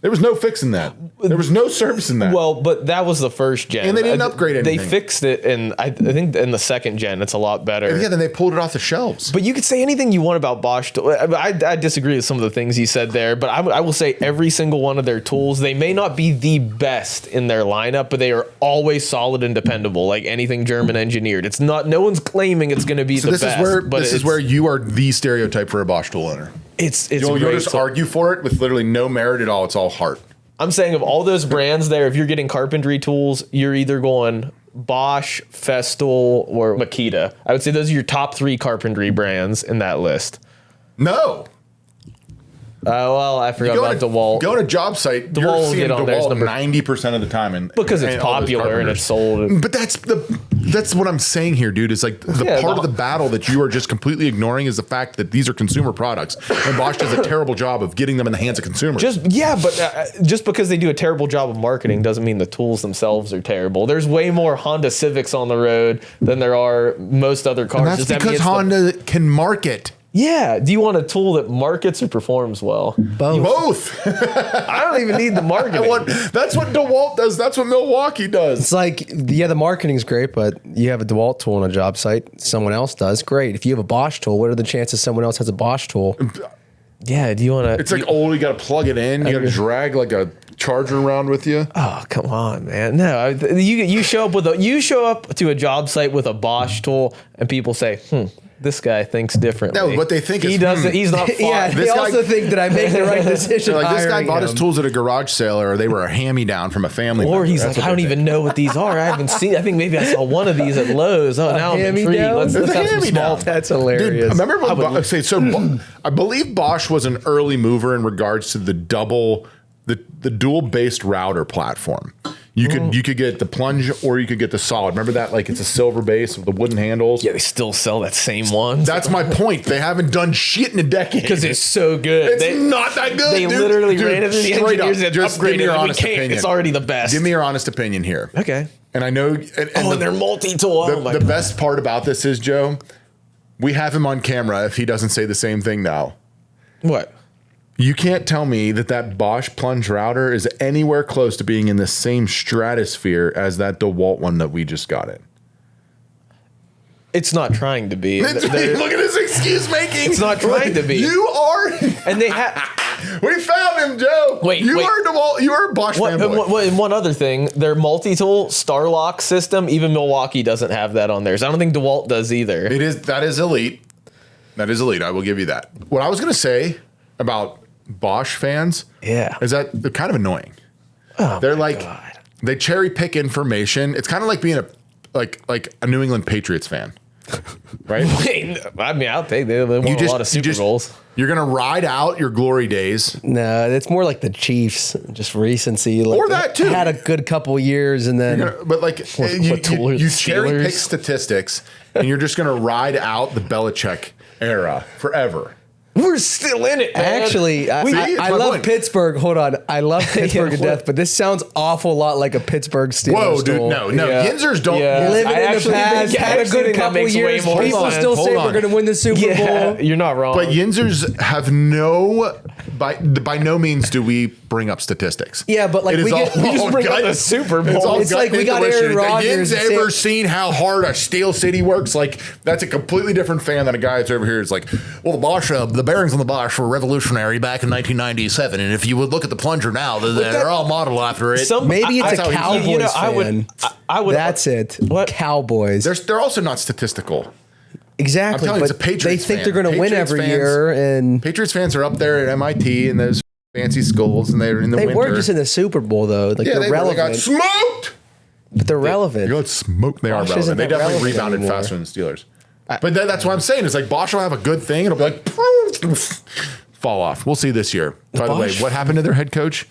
A: there was no fixing that. There was no service in that.
C: Well, but that was the first gen.
A: And they didn't upgrade anything.
C: They fixed it, and I think in the second gen, it's a lot better.
A: Yeah, then they pulled it off the shelves.
C: But you could say anything you want about Bosch. I disagree with some of the things you said there, but I will say every single one of their tools, they may not be the best in their lineup, but they are always solid and dependable, like anything German engineered. It's not, no one's claiming it's going to be the best.
A: This is where you are the stereotype for a Bosch tool owner. You'll just argue for it with literally no merit at all. It's all heart.
C: I'm saying of all those brands there, if you're getting carpentry tools, you're either going Bosch, Festool, or Makita. I would say those are your top 3 carpentry brands in that list.
A: No.
C: Well, I forgot about DeWalt.
A: Go to Jobsite. You're seeing DeWalt 90% of the time,
C: because it's popular and it's sold.
A: But that's what I'm saying here, dude. It's like the part of the battle that you are just completely ignoring is the fact that these are consumer products, and Bosch does a terrible job of getting them in the hands of consumers.
C: Just because they do a terrible job of marketing doesn't mean the tools themselves are terrible. There's way more Honda Civics on the road than there are most other cars.
A: And that's because Honda can market.
C: Yeah. Do you want a tool that markets or performs well?
A: Both.
C: I don't even need the marketing.
A: That's what DeWalt does. That's what Milwaukee does.
B: It's like, yeah, the marketing's great, but you have a DeWalt tool on a job site, someone else does, great. If you have a Bosch tool, what are the chances someone else has a Bosch tool?
C: Yeah, do you want to...
A: It's like old, you got to plug it in, you got to drag like a charger around with you.
C: Oh, come on, man. No, you show up to a job site with a Bosch tool and people say, this guy thinks differently.
A: No, what they think
C: he
A: is
C: doesn't. He's not.
B: Yeah, they also think that I make the right decision.
A: Like this guy bought his tools at a garage sale, or they were a hand-me-down from a family.
C: Or he's like, I don't even know what these are. I haven't seen. I think maybe I saw one of these at Lowe's. Oh, now I'm intrigued. Let's have some small.
B: That's hilarious.
A: Dude, remember when I believe Bosch was an early mover in regards to the dual-based router platform. You could get the plunge or you could get the solid. Remember that? Like it's a silver base with the wooden handles.
C: Yeah, they still sell that same one.
A: That's my point. They haven't done shit in a decade.
C: Because it's so good.
A: It's not that good.
C: They literally ran it through the engineers and upgraded it. We can't. It's already the best.
A: Give me your honest opinion here.
C: Okay.
A: And I know.
C: And they're multi-tool.
A: The best part about this is, Joe, we have him on camera if he doesn't say the same thing now.
C: What?
A: You can't tell me that Bosch plunge router is anywhere close to being in the same stratosphere as that DeWalt one that we just got in.
C: It's not trying to be.
A: Look at his excuse making.
C: It's not trying to be.
A: You are.
C: And they have.
A: We found him, Joe.
C: Wait,
A: you are DeWalt. You are a Bosch fanboy.
C: And one other thing, their multi-tool Starlock system, even Milwaukee doesn't have that on theirs. I don't think DeWalt does either.
A: That is elite. That is elite. I will give you that. What I was going to say about Bosch fans, is that they're kind of annoying. They're like, God. They cherry pick information. It's kind of like being a New England Patriots fan, right?
C: I mean, I'll take they won a lot of Super Bowls.
A: You're gonna ride out your glory days.
B: No, it's more like the Chiefs, just recency. Like
A: or that too.
B: Had a good couple years and then.
A: But like you cherry pick statistics, and you're just gonna ride out the Belichick era forever.
C: We're still in it, man.
B: Actually, I love Pittsburgh. Hold on. I love Pittsburgh to death, but this sounds awful lot like a Pittsburgh Steelers.
A: Whoa, dude. No. Yinzers don't.
B: Living in the past, had a good couple years. People still say we're going to win the Super Bowl.
C: You're not wrong.
A: But Yinzers have by no means do we bring up statistics.
B: Yeah, but like we
C: just bring up the Super Bowl.
B: It's like we got Aaron Rodgers.
A: Yinz ever seen how hard a Steel City works? Like that's a completely different fan than a guy that's over here. It's like, well, the Bosch, the bearings on the Bosch were revolutionary back in 1997, and if you would look at the plunger now, they're all modeled after it.
B: Maybe it's a Cowboys fan. I would. That's it. What Cowboys?
A: They're also not statistical.
B: Exactly,
A: but
B: it's a Patriots they think they're going to win every year, and
A: Patriots fans are up there at MIT and those fancy schools, and they're in the winter.
B: They were just in the Super Bowl though. Like they're relevant.
A: They got smoked,
B: but they're relevant.
A: They got smoked. They are relevant. They definitely rebounded faster than the Steelers. But that's what I'm saying. It's like Bosch will have a good thing. It'll be like fall off. We'll see this year. By the way, what happened to their head coach,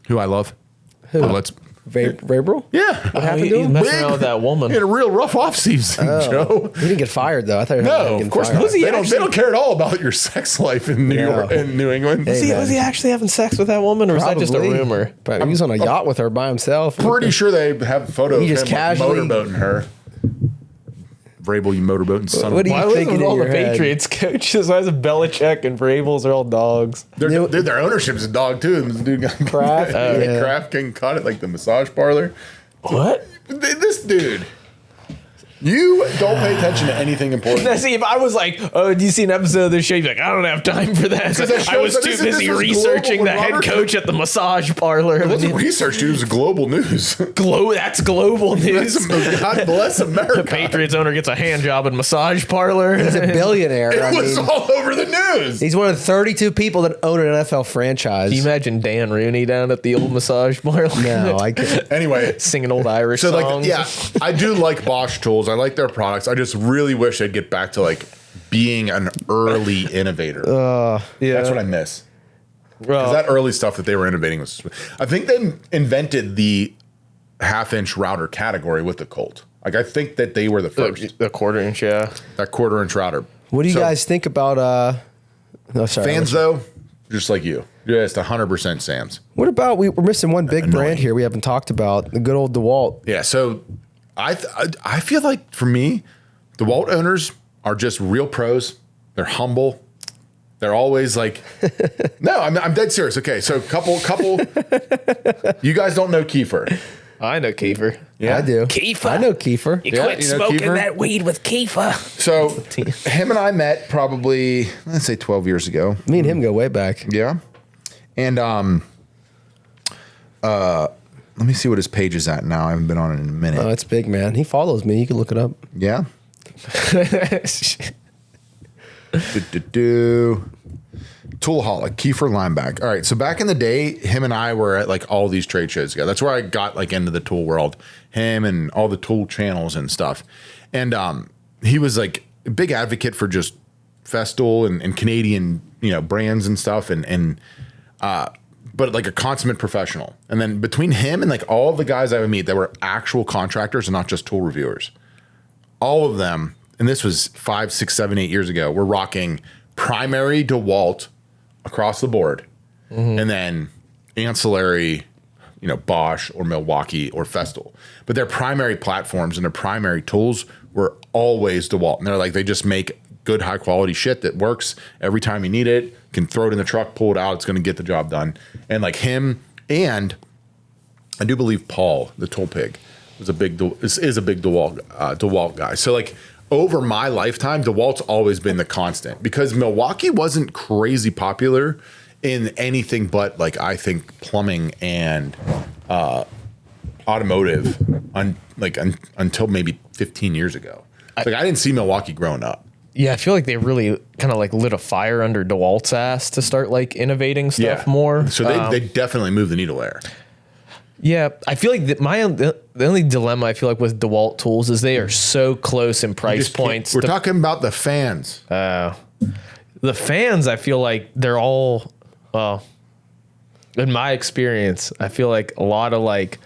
A: who I love?
B: Who? Vrabel?
A: Yeah.
B: What happened to him?
C: Messing around with that woman.
A: He had a real rough offseason, Joe.
B: He didn't get fired, though. I thought
A: of course not. They don't care at all about your sex life in New England.
C: Was he actually having sex with that woman, or was that just a rumor?
B: But he was on a yacht with her by himself.
A: Pretty sure they have a photo of him
B: casually
A: motorboating her. Vrabel, you motorboating son
B: What
A: of
B: do
A: a...
B: you
C: Why was
B: think
C: it
B: in
C: with all the
B: your head?
C: Patriots coaches? Why is it Belichick and Vrabels are all dogs?
A: Their ownership's a dog, too. This dude got
B: Kraft? Yeah.
A: Kraft getting caught at, like, the massage parlor.
C: What?
A: This dude... You don't pay attention to anything important.
C: Now, see, if I was like, "Oh, do you see an episode of this show?" You'd be like, "I don't have time for that."
A: Because that
C: I was
A: shows-
C: too
A: this
C: busy
A: was
C: researching
A: global
C: the head
A: Robert-
C: coach at the massage parlor.
A: It wasn't research, dude. It was global news.
C: That's global news.
A: God bless America.
C: The Patriots owner gets a hand job in massage parlor.
B: He's a billionaire. I
A: It was
B: mean,
A: all over the news.
B: he's one of the 32 people that own an NFL franchise.
C: Can you imagine Dan Rooney down at the old massage parlor?
B: No, I can't.
A: Anyway,
C: singing old Irish
A: so
C: songs.
A: like, yeah, I do like Bosch tools. I like their products. I just really wish they'd get back to like being an early innovator.
C: yeah.
A: That's what I miss.
C: Well,
A: 'Cause that early stuff that they were innovating was. I think they invented the half-inch router category with the Colt. Like I think that they were the first.
C: the quarter inch, yeah.
A: That quarter-inch router.
B: What do you
A: So,
B: guys think about? No, sorry.
A: fans though? Just like you, just 100% Sam's.
B: What about we're missing one big brand here we haven't talked about? The good old DeWalt.
A: Yeah, so I feel like for me, the DeWalt owners are just real pros. They're humble. They're always like, no, I'm dead serious. Okay, so couple. You guys don't know Kiefer.
C: I know Kiefer.
A: Yeah,
B: I do.
C: Kiefer.
B: I know Kiefer.
C: You
A: Yeah,
C: quit
A: you know
C: smoking
A: Kiefer?
C: that weed with Kiefer.
A: So him and I met probably let's say 12 years ago.
B: Me and him go way back.
A: Yeah, and let me see what his page is at now. I haven't been on it in a minute.
B: Oh, it's big, man. He follows me. You can look it up.
A: Yeah. Toolaholic, Kiefer Lineback. All right, so back in the day, him and I were at like all these trade shows together. That's where I got like into the tool world. Him and all the tool channels and stuff. And he was like a big advocate for just Festool and Canadian, brands and stuff. But like a consummate professional. And then between him and like all the guys I would meet that were actual contractors and not just tool reviewers, all of them, and this was 5, 6, 7, 8 years ago, were rocking primary DeWalt across the board, and then ancillary, Bosch or Milwaukee or Festool. But their primary platforms and their primary tools were always DeWalt. And they're like, they just make good, high quality shit that works every time you need it. Can throw it in the truck, pull it out. It's going to get the job done. And like him, and I do believe Paul, the tool pig, is a big DeWalt guy. So like over my lifetime, DeWalt's always been the constant because Milwaukee wasn't crazy popular in anything but like I think plumbing and automotive until maybe 15 years ago. I didn't see Milwaukee growing up.
C: Yeah, I feel like they really kind of like lit a fire under DeWalt's ass to start like innovating stuff more.
A: So they definitely moved the needle there.
C: Yeah, I feel like the only dilemma I feel like with DeWalt tools is they are so close in price points.
A: We're talking about the fans.
C: The fans, I feel like they're all, in my experience, I feel like a lot of like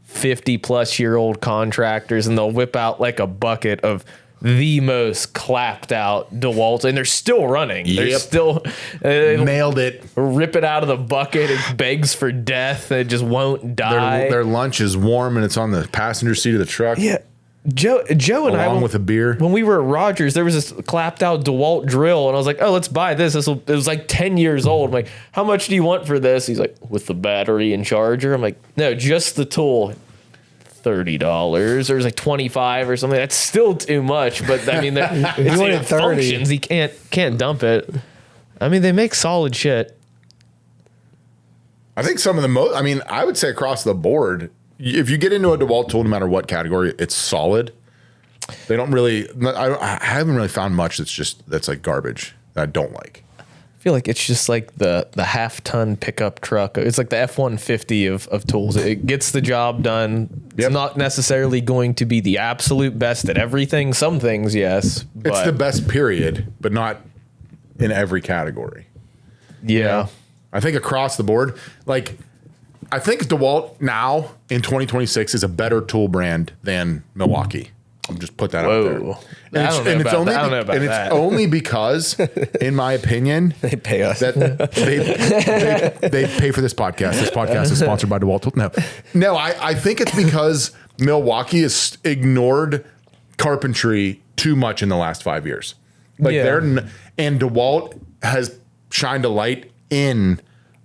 C: 50-plus-year-old contractors, and they'll whip out like a bucket of the most clapped out DeWalt, and they're still running. They're
A: Yep.
C: still
A: Nailed it.
C: rip it out of the bucket. It begs for death. It just won't die.
A: Their lunch is warm and it's on the passenger seat of the truck.
C: Yeah. Joe and I,
A: Along with a beer.
C: when we were at Rogers, there was this clapped out DeWalt drill, and I was like, "Oh, let's buy this." It was like 10 years old. I'm like, "How much do you want for this?" He's like, "With the battery and charger." I'm like, "No, just the tool." $30 or it was like 25 or something. That's still too much, but I mean, it
B: wanted 30.
C: functions. He can't dump it. I mean, they make solid shit.
A: I think some of the most, I would say across the board, if you get into a DeWalt tool, no matter what category, it's solid. They don't really, I haven't really found much that's like garbage that I don't like.
C: I feel like it's just like the half-ton pickup truck. It's like the F-150 of tools. It gets the job done.
A: Yep.
C: It's not necessarily going to be the absolute best at everything. Some things, yes.
A: It's
C: But
A: the best period, but not in every category.
C: yeah.
A: I think across the board, like, I think DeWalt now in 2026 is a better tool brand than Milwaukee. I'll just put that out there.
C: Whoa.
A: And
C: I don't know about that. I don't know about that.
A: It's only because, in my opinion,
B: They pay us.
A: that they pay for this podcast. This podcast is sponsored by DeWalt. No, I think it's because Milwaukee has ignored carpentry too much in the last 5 years. Like and DeWalt has shined a light in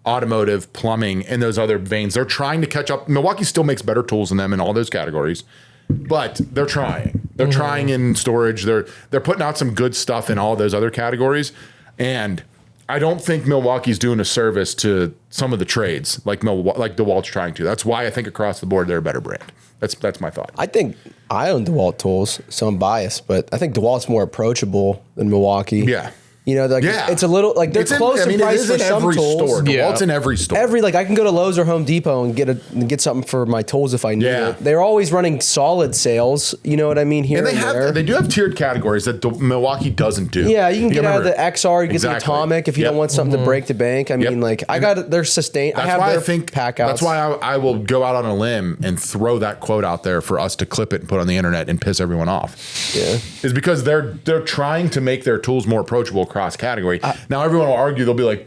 A: automotive, plumbing, and those other veins. They're trying to catch up. Milwaukee still makes better tools than them in all those categories, but they're trying. They're trying in storage. They're putting out some good stuff in all those other categories, and I don't think Milwaukee's doing a service to some of the trades like DeWalt's trying to. That's why I think across the board they're a better brand. That's my thought.
B: I think I own DeWalt tools, so I'm biased, but I think DeWalt's more approachable than Milwaukee.
A: Yeah.
B: You know, like it's a little like they're close in price for some tools.
A: Store. DeWalt's in every store.
B: Like I can go to Lowe's or Home Depot and get something for my tools if I need it. They're always running solid sales. You know what I mean? Here and
A: they do have tiered categories that Milwaukee doesn't do.
B: Yeah, you can get out of the XR, you get the Atomic if you don't want something to break the bank. I mean, like I got their sustain. I have their pack outs.
A: That's why I will go out on a limb and throw that quote out there for us to clip it and put on the internet and piss everyone off.
B: Yeah,
A: is because they're trying to make their tools more approachable across category. Now everyone will argue, they'll be like,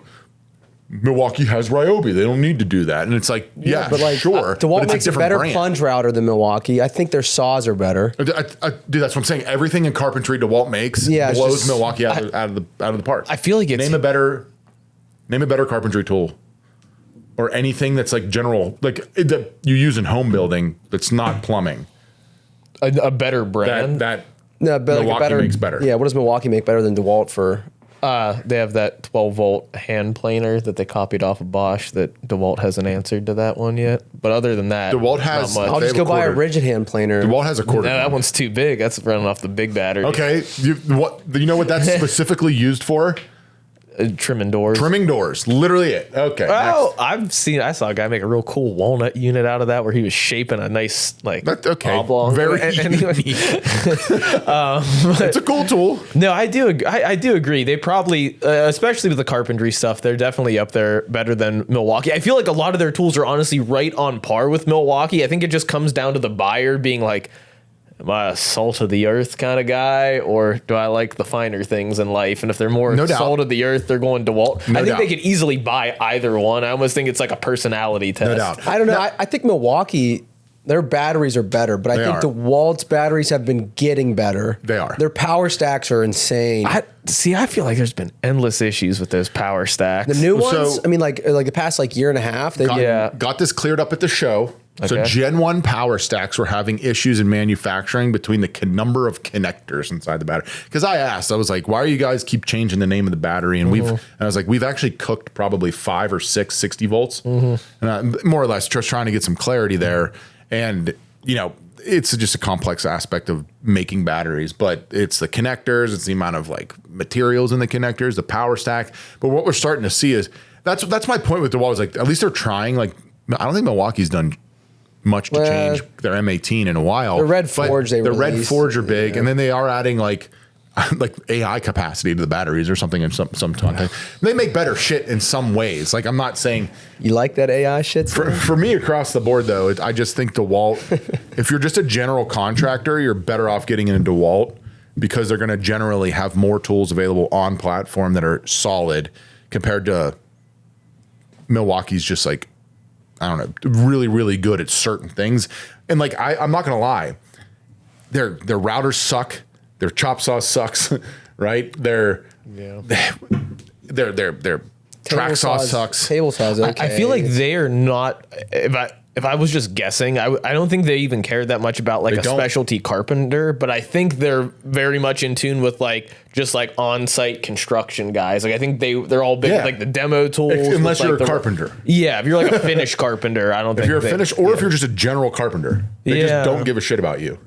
A: Milwaukee has Ryobi, they don't need to do that, and it's like, but like, sure.
B: DeWalt makes a better plunge router than Milwaukee. I think their saws are better.
A: Dude, that's what I'm saying. Everything in carpentry DeWalt makes blows Milwaukee out of the park.
C: I feel like it's
A: name a better carpentry tool or anything that's like general, like that you use in home building that's not plumbing.
C: A better brand
A: Milwaukee makes better.
B: Yeah, what does Milwaukee make better than DeWalt for?
C: They have that 12-volt hand planer that they copied off of Bosch that DeWalt hasn't answered to that one yet. But other than that,
A: DeWalt has.
B: I'll just go buy a rigid hand planer.
A: DeWalt has a quarter.
C: No, that one's too big. That's running off the big battery.
A: Okay, you know what that's specifically used for?
C: Trimming doors.
A: Trimming doors. Literally it. Okay.
C: Oh, I saw a guy make a real cool walnut unit out of that where he was shaping a nice oblong.
A: Very unique. It's a cool tool.
C: No, I do agree. They probably, especially with the carpentry stuff, they're definitely up there better than Milwaukee. I feel like a lot of their tools are honestly right on par with Milwaukee. I think it just comes down to the buyer being like, am I a salt of the earth kind of guy, or do I like the finer things in life? And if they're more salt of the earth, they're going DeWalt. I think they could easily buy either one. I almost think it's like a personality test.
A: No doubt.
B: I don't know. I think Milwaukee, their batteries are better, but I think DeWalt's batteries have been getting better.
A: They are.
B: Their power stacks are insane.
C: I feel like there's been endless issues with those power stacks.
B: The new ones, I mean, like the past year and a half, they
A: got this cleared up at the show. Okay. So Gen 1 power stacks were having issues in manufacturing between the number of connectors inside the battery. Because I was like, why are you guys keep changing the name of the battery? And I was like, we've actually cooked probably 5 or 6 60 volts. And more or less just trying to get some clarity there. And, it's just a complex aspect of making batteries, but it's the connectors, it's the amount of like materials in the connectors, the power stack. But what we're starting to see is that's my point with DeWalt is like, at least they're trying. Like, I don't think Milwaukee's done much to change their M18 in a while.
B: The Red Forge,
A: the Red Forge are big, and then they are adding like AI capacity to the batteries or something in some content. They make better shit in some ways. Like, I'm not saying
B: you like that AI shit.
A: For me across the board though, I just think DeWalt. If you're just a general contractor, you're better off getting into DeWalt because they're going to generally have more tools available on platform that are solid compared to Milwaukee's. Just like, I don't know, really, really good at certain things. And like, I'm not going to lie, their routers suck. Their chop saw sucks, right? Their track saw sucks.
B: Table saws, okay.
C: I feel like they are not. If I was just guessing, I don't think they even cared that much about like specialty carpenter. But I think they're very much in tune with like just like on-site construction guys. Like I think they're all big with like the demo tools.
A: Unless you're a carpenter.
C: Yeah, if you're like a finished carpenter, I don't think.
A: If you're a finished, or if you're just a general carpenter, they just don't give a shit about you.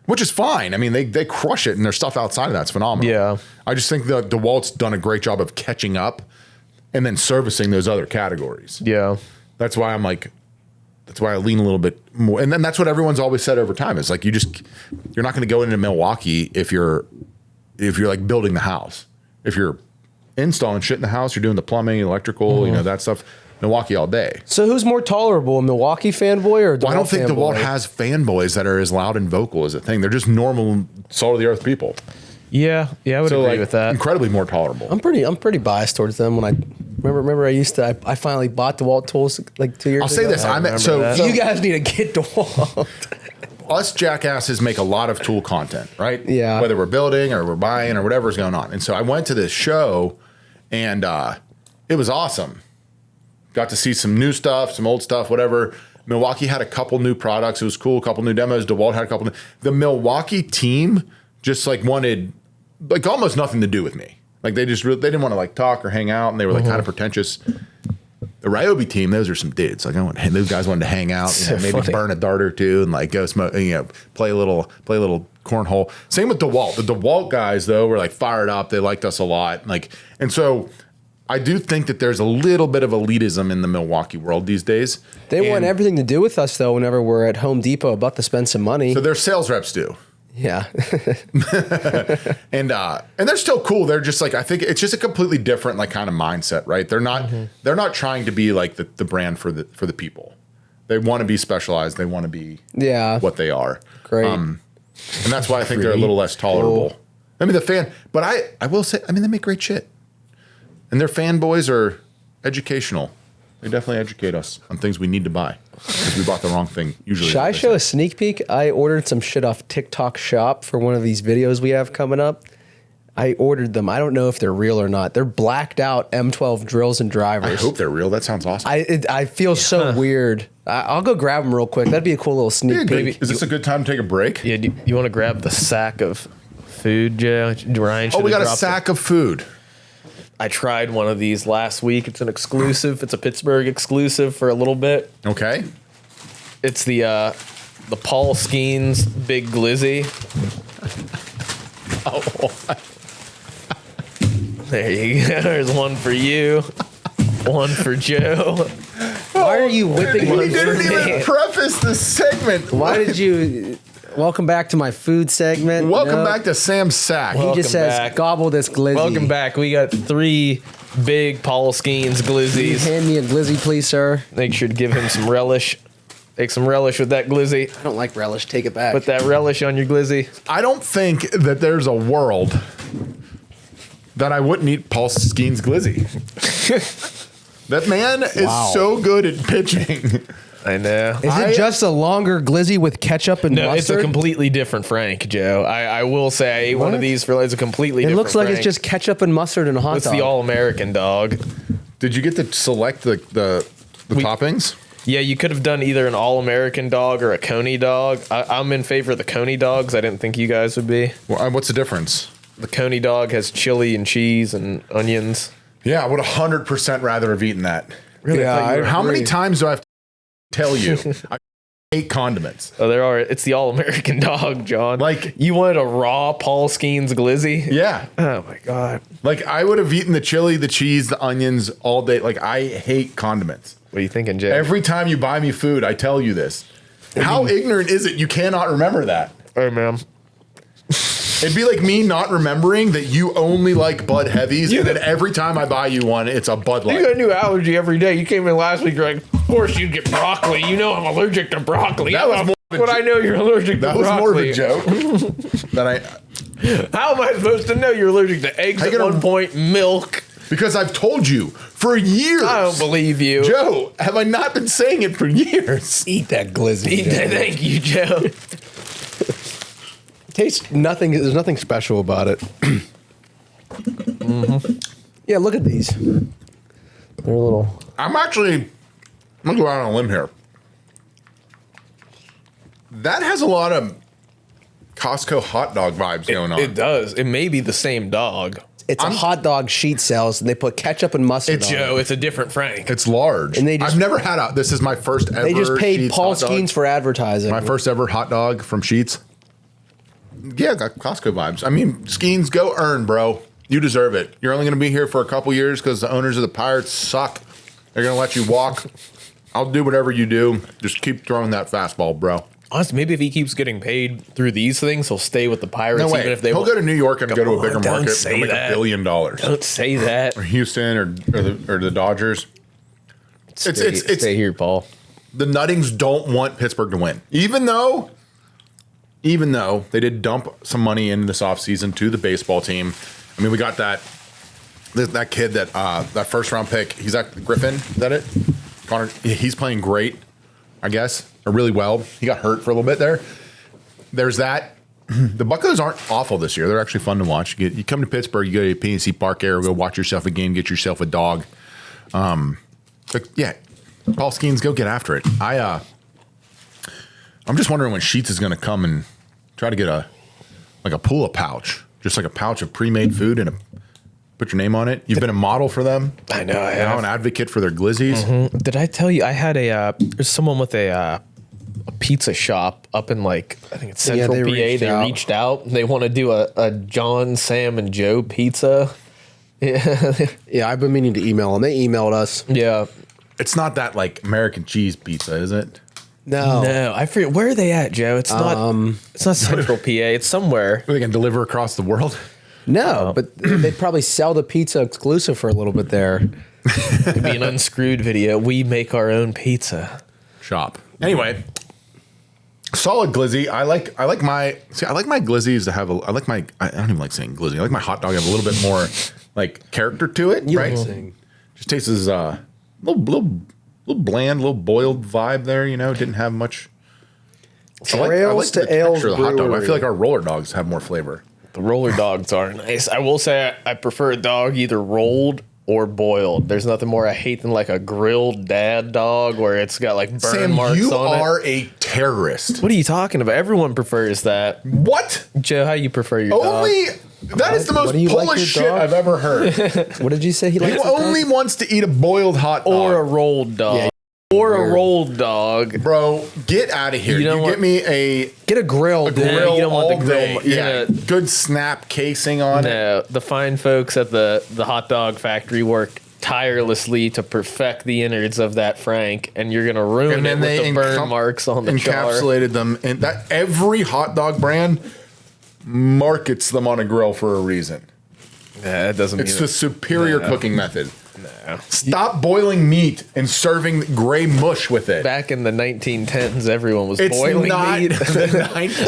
A: Which is fine. I mean, they crush it, and their stuff outside of that's phenomenal. Yeah. I just think that DeWalt's done a great job of catching up and then servicing those other categories.
C: Yeah.
A: That's why I lean a little bit more. And then that's what everyone's always said over time. It's like you're not going to go into Milwaukee if you're like building the house. If you're installing shit in the house, you're doing the plumbing, electrical, that stuff. Milwaukee all day.
B: So who's more tolerable, a Milwaukee fanboy or a DeWalt
A: I don't think
B: fanboy?
A: DeWalt has fanboys that are as loud and vocal as a thing. They're just normal, salt of the earth people.
C: Yeah, I would agree with that.
A: Incredibly more tolerable.
B: I'm pretty biased towards them. When I remember I finally bought DeWalt tools like 2 years ago.
A: I'll say this.
B: So you guys need to get DeWalt.
A: us jackasses make a lot of tool content, right?
B: Yeah.
A: Whether we're building or we're buying or whatever's going on. And so I went to this show and it was awesome. Got to see some new stuff, some old stuff, whatever. Milwaukee had a couple new products. It was cool. A couple new demos. DeWalt had a couple. The Milwaukee team just like wanted like almost nothing to do with me. Like they didn't want to like talk or hang out, and they were like kind of pretentious. The Ryobi team, those are some dudes. Like those guys wanted to hang out, maybe
C: funny.
A: burn a dart or two, and like go smoke, play a little cornhole. Same with DeWalt. The DeWalt guys though were like fired up. They liked us a lot. And so I do think that there's a little bit of elitism in the Milwaukee world these days.
B: They want everything to do with us though. Whenever we're at Home Depot, about to spend some money.
A: So their sales reps do.
B: Yeah.
A: And they're still cool. They're just like, I think it's just a completely different like kind of mindset, right? They're not trying to be like the brand for the people. They want to be specialized. They want to be what they are.
B: Great.
A: And that's why I think they're a little less tolerable. I mean, but I will say, I mean, they make great shit. And their fanboys are educational. They definitely educate us on things we need to buy because we bought the wrong thing. Usually,
B: Should I show a sneak peek? I ordered some shit off TikTok Shop for one of these videos we have coming up. I ordered them. I don't know if they're real or not. They're blacked out M12 drills and drivers.
A: I hope they're real. That sounds awesome.
B: I feel so weird. I'll go grab them real quick. That'd be a cool little sneak peek.
A: Is this a good time to take a break?
C: Yeah, you want to grab the sack of food, Joe? Ryan
A: Oh, we got a sack of food.
C: I tried one of these last week. It's an exclusive. It's a Pittsburgh exclusive for a little bit.
A: Okay.
C: It's the Paul Skeens Big Glizzy. There you go. There's one for you. One for Joe.
B: Why are you whipping
A: You
B: one for
A: didn't
B: me?
A: even preface the segment.
B: Why did you... Welcome back to my food segment.
A: Welcome back to Sam's Sack.
B: He
C: Welcome
B: just says,
C: back.
B: gobble this glizzy.
C: Welcome back. We got 3 big Paul Skeens glizzies.
B: Hand me a glizzy, please, sir.
C: Make sure to give him some relish. Take some relish with that glizzy.
B: I don't like relish. Take it back.
C: Put that relish on your glizzy.
A: I don't think that there's a world that I wouldn't eat Paul Skeens glizzy. That man is so good at pitching.
C: I know.
B: Is it just a longer glizzy with ketchup and
C: No,
B: mustard?
C: it's a completely different Frank, Joe. I will say I ate one of these for it's a completely different
B: It looks like
C: Frank.
B: it's just ketchup and mustard and a hot
C: It's
B: dog.
C: the all-American dog.
A: Did you get to select the toppings?
C: Yeah, you could have done either an all-American dog or a Coney dog. I'm in favor of the Coney dogs. I didn't think you guys would be.
A: Well, what's the difference?
C: The Coney dog has chili and cheese and onions.
A: Yeah, I would 100% rather have eaten that.
C: Really?
B: Yeah,
C: I thought you were-
A: How many times do I have to tell you? I hate condiments.
C: Oh, there are. It's the all-American dog, John.
A: Like-
C: you wanted a raw Paul Skeens glizzy?
A: Yeah.
C: Oh my god.
A: Like I would have eaten the chili, the cheese, the onions all day. Like I hate condiments.
C: What are you thinking, Jay?
A: Every time you buy me food, I tell you this. How ignorant is it you cannot remember that?
C: Hey, man.
A: It'd be like me not remembering that you only like Bud Heavies, and then every time I buy you one, it's a Bud
C: You got
A: Light.
C: a new allergy every day. You came in last week, you're like, of course you get broccoli. You know I'm allergic to broccoli.
A: That was more of a
C: But I know you're allergic to
A: That was
C: broccoli.
A: more of a joke.
C: How am I supposed to know you're allergic to eggs at one point, milk?
A: Because I've told you for years.
C: I don't believe you.
A: Joe, have I not been saying it for years?
B: Eat that glizzy.
C: Thank you, Joe.
B: Tastes nothing. There's nothing special about it. Yeah, look at these. They're a little.
A: I'm gonna go out on a limb here. That has a lot of Costco hot dog vibes going on.
C: It does. It may be the same dog.
B: It's a hot dog sheet cells, and they put ketchup and mustard on
C: Joe,
B: it.
C: it's a different Frank.
A: It's large.
B: And they just-
A: I've never had this is my first ever
B: They just paid
A: Sheetz
B: Paul
A: hot dog.
B: Skeens for advertising.
A: My first ever hot dog from Sheetz. Yeah, got Costco vibes. I mean, Skeens, go earn, bro. You deserve it. You're only going to be here for a couple years because the owners of the Pirates suck. They're going to let you walk. I'll do whatever you do. Just keep throwing that fastball, bro.
C: Honestly, maybe if he keeps getting paid through these things, he'll stay with the Pirates.
A: No way.
C: Even if they
A: He'll go to New York and go to a bigger
C: Don't
A: market.
C: say
A: He'll make
C: that.
A: $1 billion.
C: Don't say that.
A: Or Houston or the Dodgers.
C: Stay here, Paul.
A: The Nuttings don't want Pittsburgh to win. Even though they did dump some money in this offseason to the baseball team. I mean, we got that kid that first round pick. He's at Griffin. Is that it? Connor. He's playing great, I guess, or really well. He got hurt for a little bit there. there's that. The Buccos aren't awful this year. They're actually fun to watch. You come to Pittsburgh, you go to PNC Park area, go watch yourself a game, get yourself a dog. But yeah, Paul Skeens, go get after it. I'm just wondering when Sheetz is going to come and try to get a pull-up pouch, just like a pouch of pre-made food and put your name on it. You've been a model for them.
C: I know. I have.
A: An advocate for their glizzies.
C: Mm-hmm. Did I tell you I had there's someone with a pizza shop up in I think it's Central PA. They reached out. They want to do a John, Sam, and Joe pizza. Yeah.
B: Yeah, I've been meaning to email them. They emailed us.
C: Yeah.
A: It's not that American cheese pizza, is it?
B: No.
C: I forget. Where are they at, Joe? It's not Central PA. It's somewhere.
A: They can deliver across the world.
B: No, but they'd probably sell the pizza exclusive for a little bit there.
C: It'd be an unscrewed video. We make our own pizza.
A: Shop. Anyway, solid glizzy. I like my glizzies to have I don't even like saying glizzy. I like my hot dog to have a little bit more character to it, right? Just tastes as little bland, little boiled vibe there, Didn't have much.
B: Trails to Ales
A: the hot dog. I
B: Brewery.
A: feel like our roller dogs have more flavor.
C: The roller dogs are nice. I will say I prefer a dog either rolled or boiled. There's nothing more I hate than a grilled dad dog where it's got burn
A: Sam,
C: marks on it.
A: you are a terrorist.
C: What are you talking about? Everyone prefers that.
A: What?
C: Joe, how you prefer your dog?
A: That is the most Polish shit I've ever heard.
B: What did you say he likes?
A: He only wants to eat a boiled hot dog.
C: Or a rolled dog.
B: Yeah,
C: or a rolled dog.
A: Bro, get out of here. Get me
B: Get a grill.
A: grill
C: you don't want the
A: all
C: grill.
A: day. Yeah, good snap casing on it.
C: No, the fine folks at the hot dog factory work tirelessly to perfect the innards of that Frank, and you're gonna ruin it with the burn marks on the
A: encapsulated them, and that every hot dog brand markets them on a grill for a reason.
C: That doesn't.
A: It's the superior cooking method. No. Stop boiling meat and serving gray mush with it.
C: Back in the 1910s, everyone was boiling meat.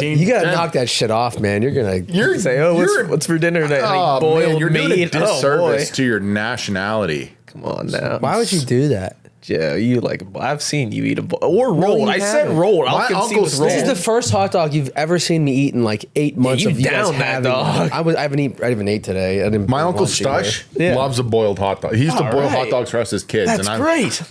B: You gotta knock that shit off, man. You're
C: say, what's for dinner tonight? Boiled
A: man, you're
C: meat.
A: doing a disservice to your nationality.
C: Come on now.
B: Why would you do that?
C: Joe, I've seen you eat or rolled. I said rolled.
A: My uncle
B: This is the first hot dog you've ever seen me eat in 8 months of you guys
C: down that
B: having.
C: dog.
B: I haven't ate today. I didn't.
A: My uncle Stush loves a boiled hot dog. He used to boil hot dogs for us as kids.
C: That's great.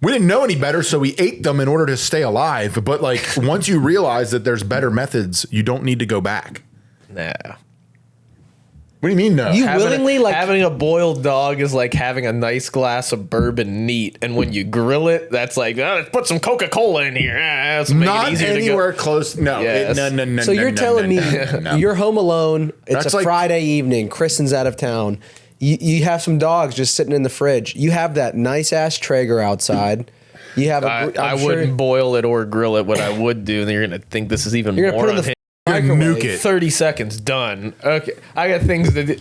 A: We didn't know any better, so we ate them in order to stay alive. But once you realize that there's better methods, you don't need to go back.
C: Nah.
A: What do you mean no?
B: You willingly
C: having a boiled dog is like having a nice glass of bourbon neat, and when you grill it, that's let's put some Coca-Cola in here. That's
A: not anywhere close. No,
C: Yes.
A: no.
B: So you're telling me you're home alone. It's
A: That's
B: a Friday evening. Kristen's out of town. You have some dogs just sitting in the fridge. You have that nice ass Traeger outside. You have.
C: I wouldn't boil it or grill it. What I would do, and you're gonna think this is even
B: You're
C: more.
B: gonna put it in the
A: nuke
B: microwave.
A: it.
C: 30 seconds done. Okay, I got things to do.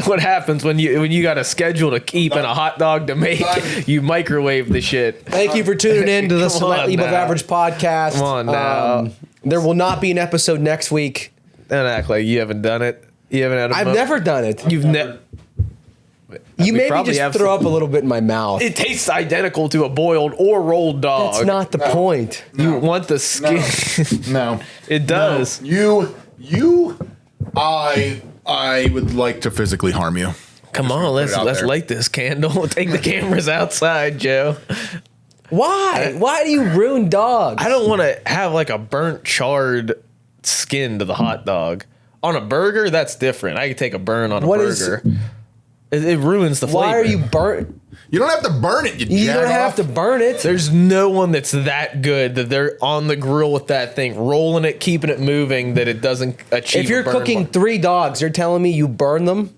C: What happens when you got a schedule to keep and a hot dog to make? You microwave the shit.
B: Thank you for tuning in to the
C: Come
B: Slightly
C: on
B: Above
C: now.
B: Average podcast.
C: Come on now.
B: There will not be an episode next week.
C: Don't act like you haven't done it. You haven't had.
B: I've never done it.
C: You've never.
B: You made me just throw up a little bit in my mouth.
C: It tastes identical to a boiled or rolled dog.
B: That's not the point.
C: You want the skin?
A: No,
C: It does.
A: No. I would like to physically harm you.
C: Come on, let's
A: there.
C: light this candle. Take the cameras outside, Joe.
B: Why? Why do you ruin dogs?
C: I don't want to have a burnt, charred skin to the hot dog. On a burger, that's different. I can take a burn on a burger. It ruins the flavor.
B: Why are you burnt?
A: You don't have to burn it.
B: You don't have to burn it.
C: There's no one that's that good that they're on the grill with that thing, rolling it, keeping it moving, that it doesn't achieve.
B: If you're
C: a burn
B: cooking
C: mark.
B: 3 dogs, you're telling me you burn them?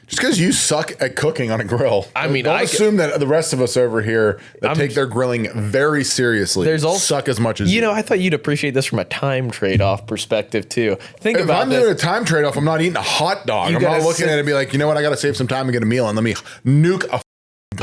A: Just because you suck at cooking on a grill.
C: I mean,
A: don't assume that the rest of us over here that take their grilling very seriously
C: There's also
A: suck as much as you.
C: I thought you'd appreciate this from a time trade-off perspective too. Think
A: If
C: about
A: I'm
C: this.
A: doing a time trade-off, I'm not eating a hot dog. I'm not
C: gotta
A: looking at it and be like, you know what, I got to save some time and get a meal and let me nuke a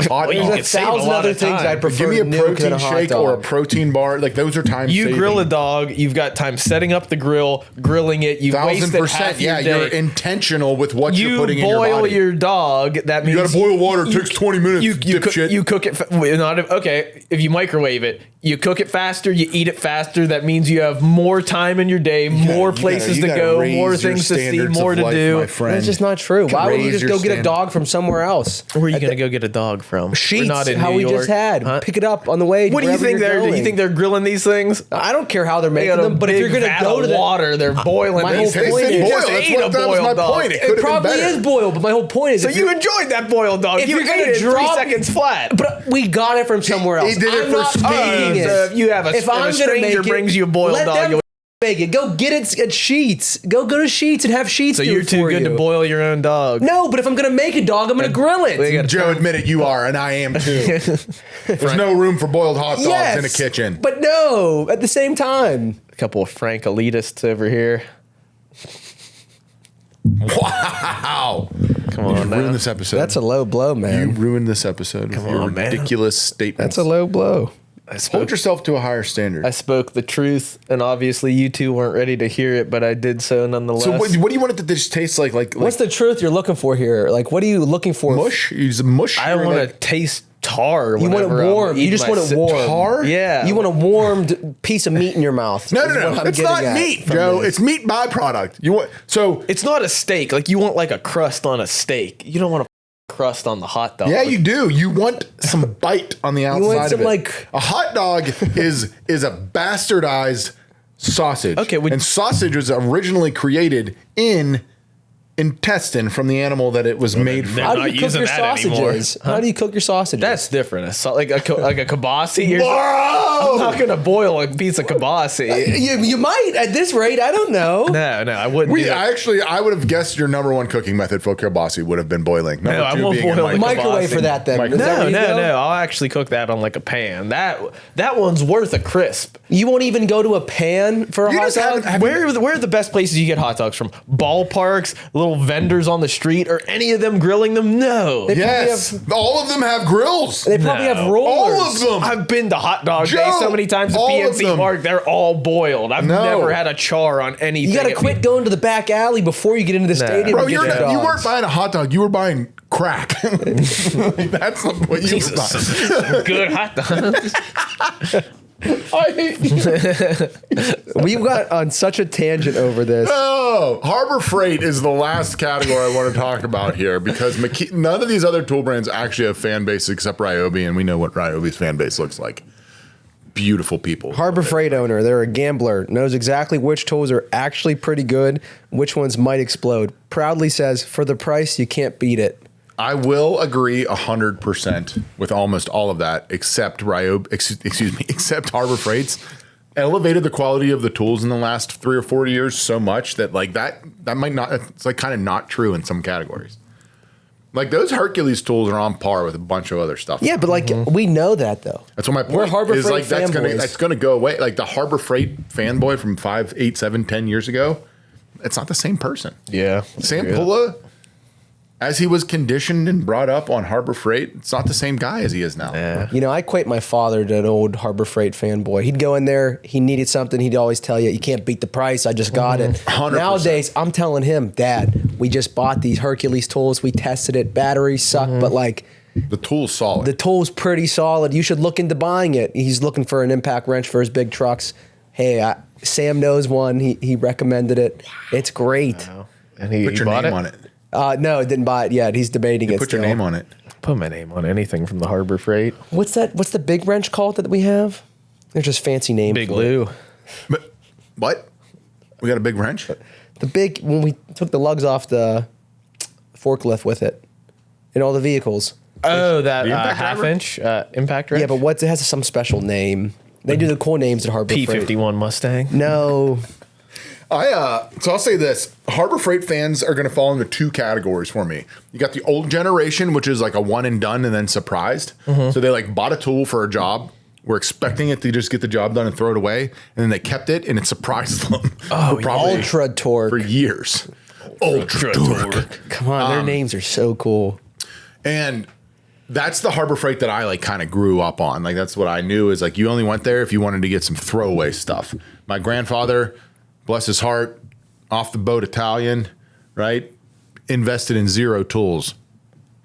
A: hot
C: Well, you
A: dog.
C: could
B: There's
C: save a
B: 1,000
C: lot
B: other
C: of
B: things
C: time.
B: I'd prefer
A: Give me a
B: to nuke than
A: protein
B: a hot
A: shake or a
B: dog.
A: protein bar. Those are time
C: You
A: saving.
C: grill a dog, you've got time setting up the grill, grilling it, you've wasted half
A: 1,000%.
C: your
A: Yeah,
C: day.
A: you're intentional with what you're
C: You
A: putting in your
C: boil
A: body.
C: your dog, that means
A: You got to boil water. It takes 20 minutes,
C: you
A: dipshit.
C: cook it. If you microwave it, You cook it faster, you eat it faster. That means you have more time in your day, more places to go, more things to see, more to do.
B: That's just not true. Why would you just go get a dog from somewhere else?
C: Where are you going to go get a dog from?
B: Sheets,
C: not in
B: how
C: New
B: we
C: York.
B: just had.
C: Huh?
B: Pick it up on the way.
C: What do you think they're grilling these things?
B: I don't care how they're
C: They
B: making
C: got a
B: them, but if you're
C: big
B: going to
C: vat
B: go
C: of
B: to the
C: water, they're boiling.
B: my whole
C: these things.
B: point
C: You
B: is-
C: just
A: That's
C: ate
A: what-
C: a
A: that was
C: boiled
A: my
C: dog.
A: point. It
B: it
A: could've been
B: probably
A: better.
B: is boiled, but my whole point is
C: So
B: if
C: you enjoyed that boiled dog.
B: if
C: You
B: you're gonna
C: ate it in 3
B: drop-
C: seconds flat.
B: But we got it from somewhere else.
A: he did it
B: I'm
A: for
B: not
A: speed.
B: making it.
C: So if you have a,
B: if
C: if
B: I'm
C: a
B: gonna
C: stranger
B: make it,
C: brings you a boiled
B: let
C: dog,
B: them
C: you'll
B: make it. Go get it at Sheets. Go to Sheets and have Sheets.
C: so
B: do
C: you're
B: it
C: too
B: for
C: good
B: you.
C: to boil your own dog.
B: No, but if I'm gonna make a dog, I'm gonna grill it.
A: Joe, admit it, you are, and I am too. There's no room for boiled hot dogs
B: Yes,
A: in a kitchen.
B: but no, at the same time.
C: A couple of Frank elitists over here.
A: Wow.
C: Come on,
A: You
C: now.
A: ruined this episode.
B: That's a low blow,
A: You
B: man.
A: ruined this episode with your
C: on, man.
A: ridiculous statements.
B: That's a low blow.
A: Hold yourself to a higher standard.
C: I spoke the truth, and obviously you two weren't ready to hear it, but I did so nonetheless.
A: So what do you want it to just taste like? Like
B: What's the truth you're looking for here? Like, what are you looking for?
A: mush? You use mush?
C: I
A: or
C: want
A: like-
C: to taste tar.
B: You want it
C: whenever I'm
B: warm. You
C: eating
B: just
C: my
B: want it warm.
A: tar?
C: Yeah.
B: You want a warmed piece of meat in your mouth.
A: No,
B: is
A: no,
B: what
A: no.
B: I'm
A: It's
B: getting
A: not
B: at
A: meat,
B: from
A: Joe.
B: this.
A: It's meat byproduct. You want so?
C: It's not a steak. Like you want like a crust on a steak. You don't want a crust on the hot dog.
A: Yeah, you do. You want some bite on the outside
B: want
A: of
B: some,
A: it.
B: like-
A: A hot dog is a bastardized sausage.
C: Okay,
A: and sausage was originally created in intestine from the animal that it was made from.
C: they're
B: How do
C: not
B: you cook
C: using
B: your
C: that anymore.
B: sausages? How do you cook your sausages?
C: That's different. Like a kibasi. I'm
A: Whoa!
C: not gonna boil a piece of kibasi.
B: you might at this rate. I don't know.
C: No, I wouldn't. do that.
A: I would have guessed your number one cooking method for kielbasa would have been boiling. Number
C: No, I
A: two
C: won't
A: being a
C: boil the
B: Microwave
C: Kibasi.
B: for that then.
A: Microwave.
B: Is that
C: No,
B: where you go?
C: no. I'll actually cook that on like a pan. That one's worth a crisp.
B: You won't even go to a pan for a
A: You
B: hot
A: just
B: dog.
A: haven't-
C: Where are the best places you get hot dogs from? Ballparks, little vendors on the street, or any of them grilling them? No.
A: Yes, all of them have grills.
B: They probably
C: No.
B: have rollers.
A: All of them.
C: I've been to hot dog day
A: Joe,
C: so many times at
A: all of
C: PNC
A: them.
C: Mark. They're all boiled. I've
A: No.
C: never had a char on anything.
B: You got to
C: at
B: quit going to the back alley before you get into the stadium.
A: Bro,
B: and get your
A: you
B: dogs.
A: weren't buying a hot dog. You were buying crack. Like, that's what you were buying.
C: Good hot dogs.
B: We got on such a tangent over this.
A: Oh, Harbor Freight is the last category I want to talk about here because none of these other tool brands actually have fan base except Ryobi, and we know what Ryobi's fan base looks like. Beautiful people.
B: Harbor Freight owner, they're a gambler, knows exactly which tools are actually pretty good, which ones might explode. Proudly says, for the price, you can't beat it.
A: I will agree 100% with almost all of that, except except Harbor Freight's elevated the quality of the tools in the last 3 or 4 years so much that like that might not. It's like kind of not true in some categories. Like those Hercules tools are on par with a bunch of other stuff.
B: Yeah, but like we know that though.
A: That's what my point
B: We're Harbor
A: is.
B: Freight
A: Like
B: fanboys.
A: that's gonna go away. Like the Harbor Freight fanboy from 5, 8, 7, 10 years ago. It's not the same person.
C: Yeah.
A: Sam Pula, as he was conditioned and brought up on Harbor Freight, it's not the same guy as he is now.
C: Yeah.
B: You know, I equate my father to an old Harbor Freight fanboy. He'd go in there, he needed something, he'd always tell you, you can't beat the price, I just got it.
A: 100%.
B: Nowadays, I'm telling him, Dad, we just bought these Hercules tools, we tested it, batteries suck, but like
A: The tool's solid.
B: the tool's pretty solid. You should look into buying it. He's looking for an impact wrench for his big trucks. Hey, Sam knows one. He recommended it. It's great.
C: And he
A: Put your
C: bought
A: name
C: it?
A: on it.
B: No, didn't buy it yet. He's debating it.
A: Put your
B: still.
A: name on it.
C: Put my name on anything from the Harbor Freight.
B: What's that? What's the big wrench called that we have? There's just fancy names.
C: Big
B: for it.
C: Lou.
A: But what? We got a big wrench?
B: The big when we took the lugs off the forklift with it in all the vehicles.
C: Oh, that
A: The impact
C: half
A: driver?
C: inch impact wrench?
B: Yeah, but it has some special name. They do the cool names at Harbor Freight.
C: P51 Mustang.
B: No,
A: So I'll say this. Harbor Freight fans are going to fall into 2 categories for me. You got the old generation, which is like a one and done and then surprised. So they like bought a tool for a job. We're expecting it to just get the job done and throw it away. And then they kept it and it surprised them for probably
B: Ultra Torque.
A: for years. Ultra Torque.
B: Come on, their names are so cool.
A: And that's the Harbor Freight that I like kind of grew up on. Like that's what I knew is like you only went there if you wanted to get some throwaway stuff. My grandfather, bless his heart, off the boat Italian, right? Invested in 0 tools,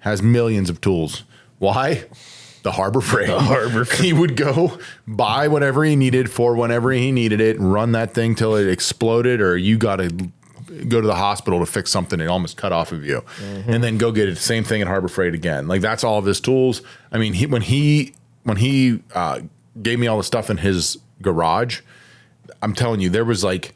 A: has millions of tools. Why? The Harbor Freight.
C: The Harbor Freight.
A: He would go buy whatever he needed for whenever he needed it, and run that thing till it exploded, or you got to go to the hospital to fix something it almost cut off of you, and then go get it. Same thing at Harbor Freight again. Like that's all of his tools. I mean, when he gave me all the stuff in his garage, I'm telling you, there was like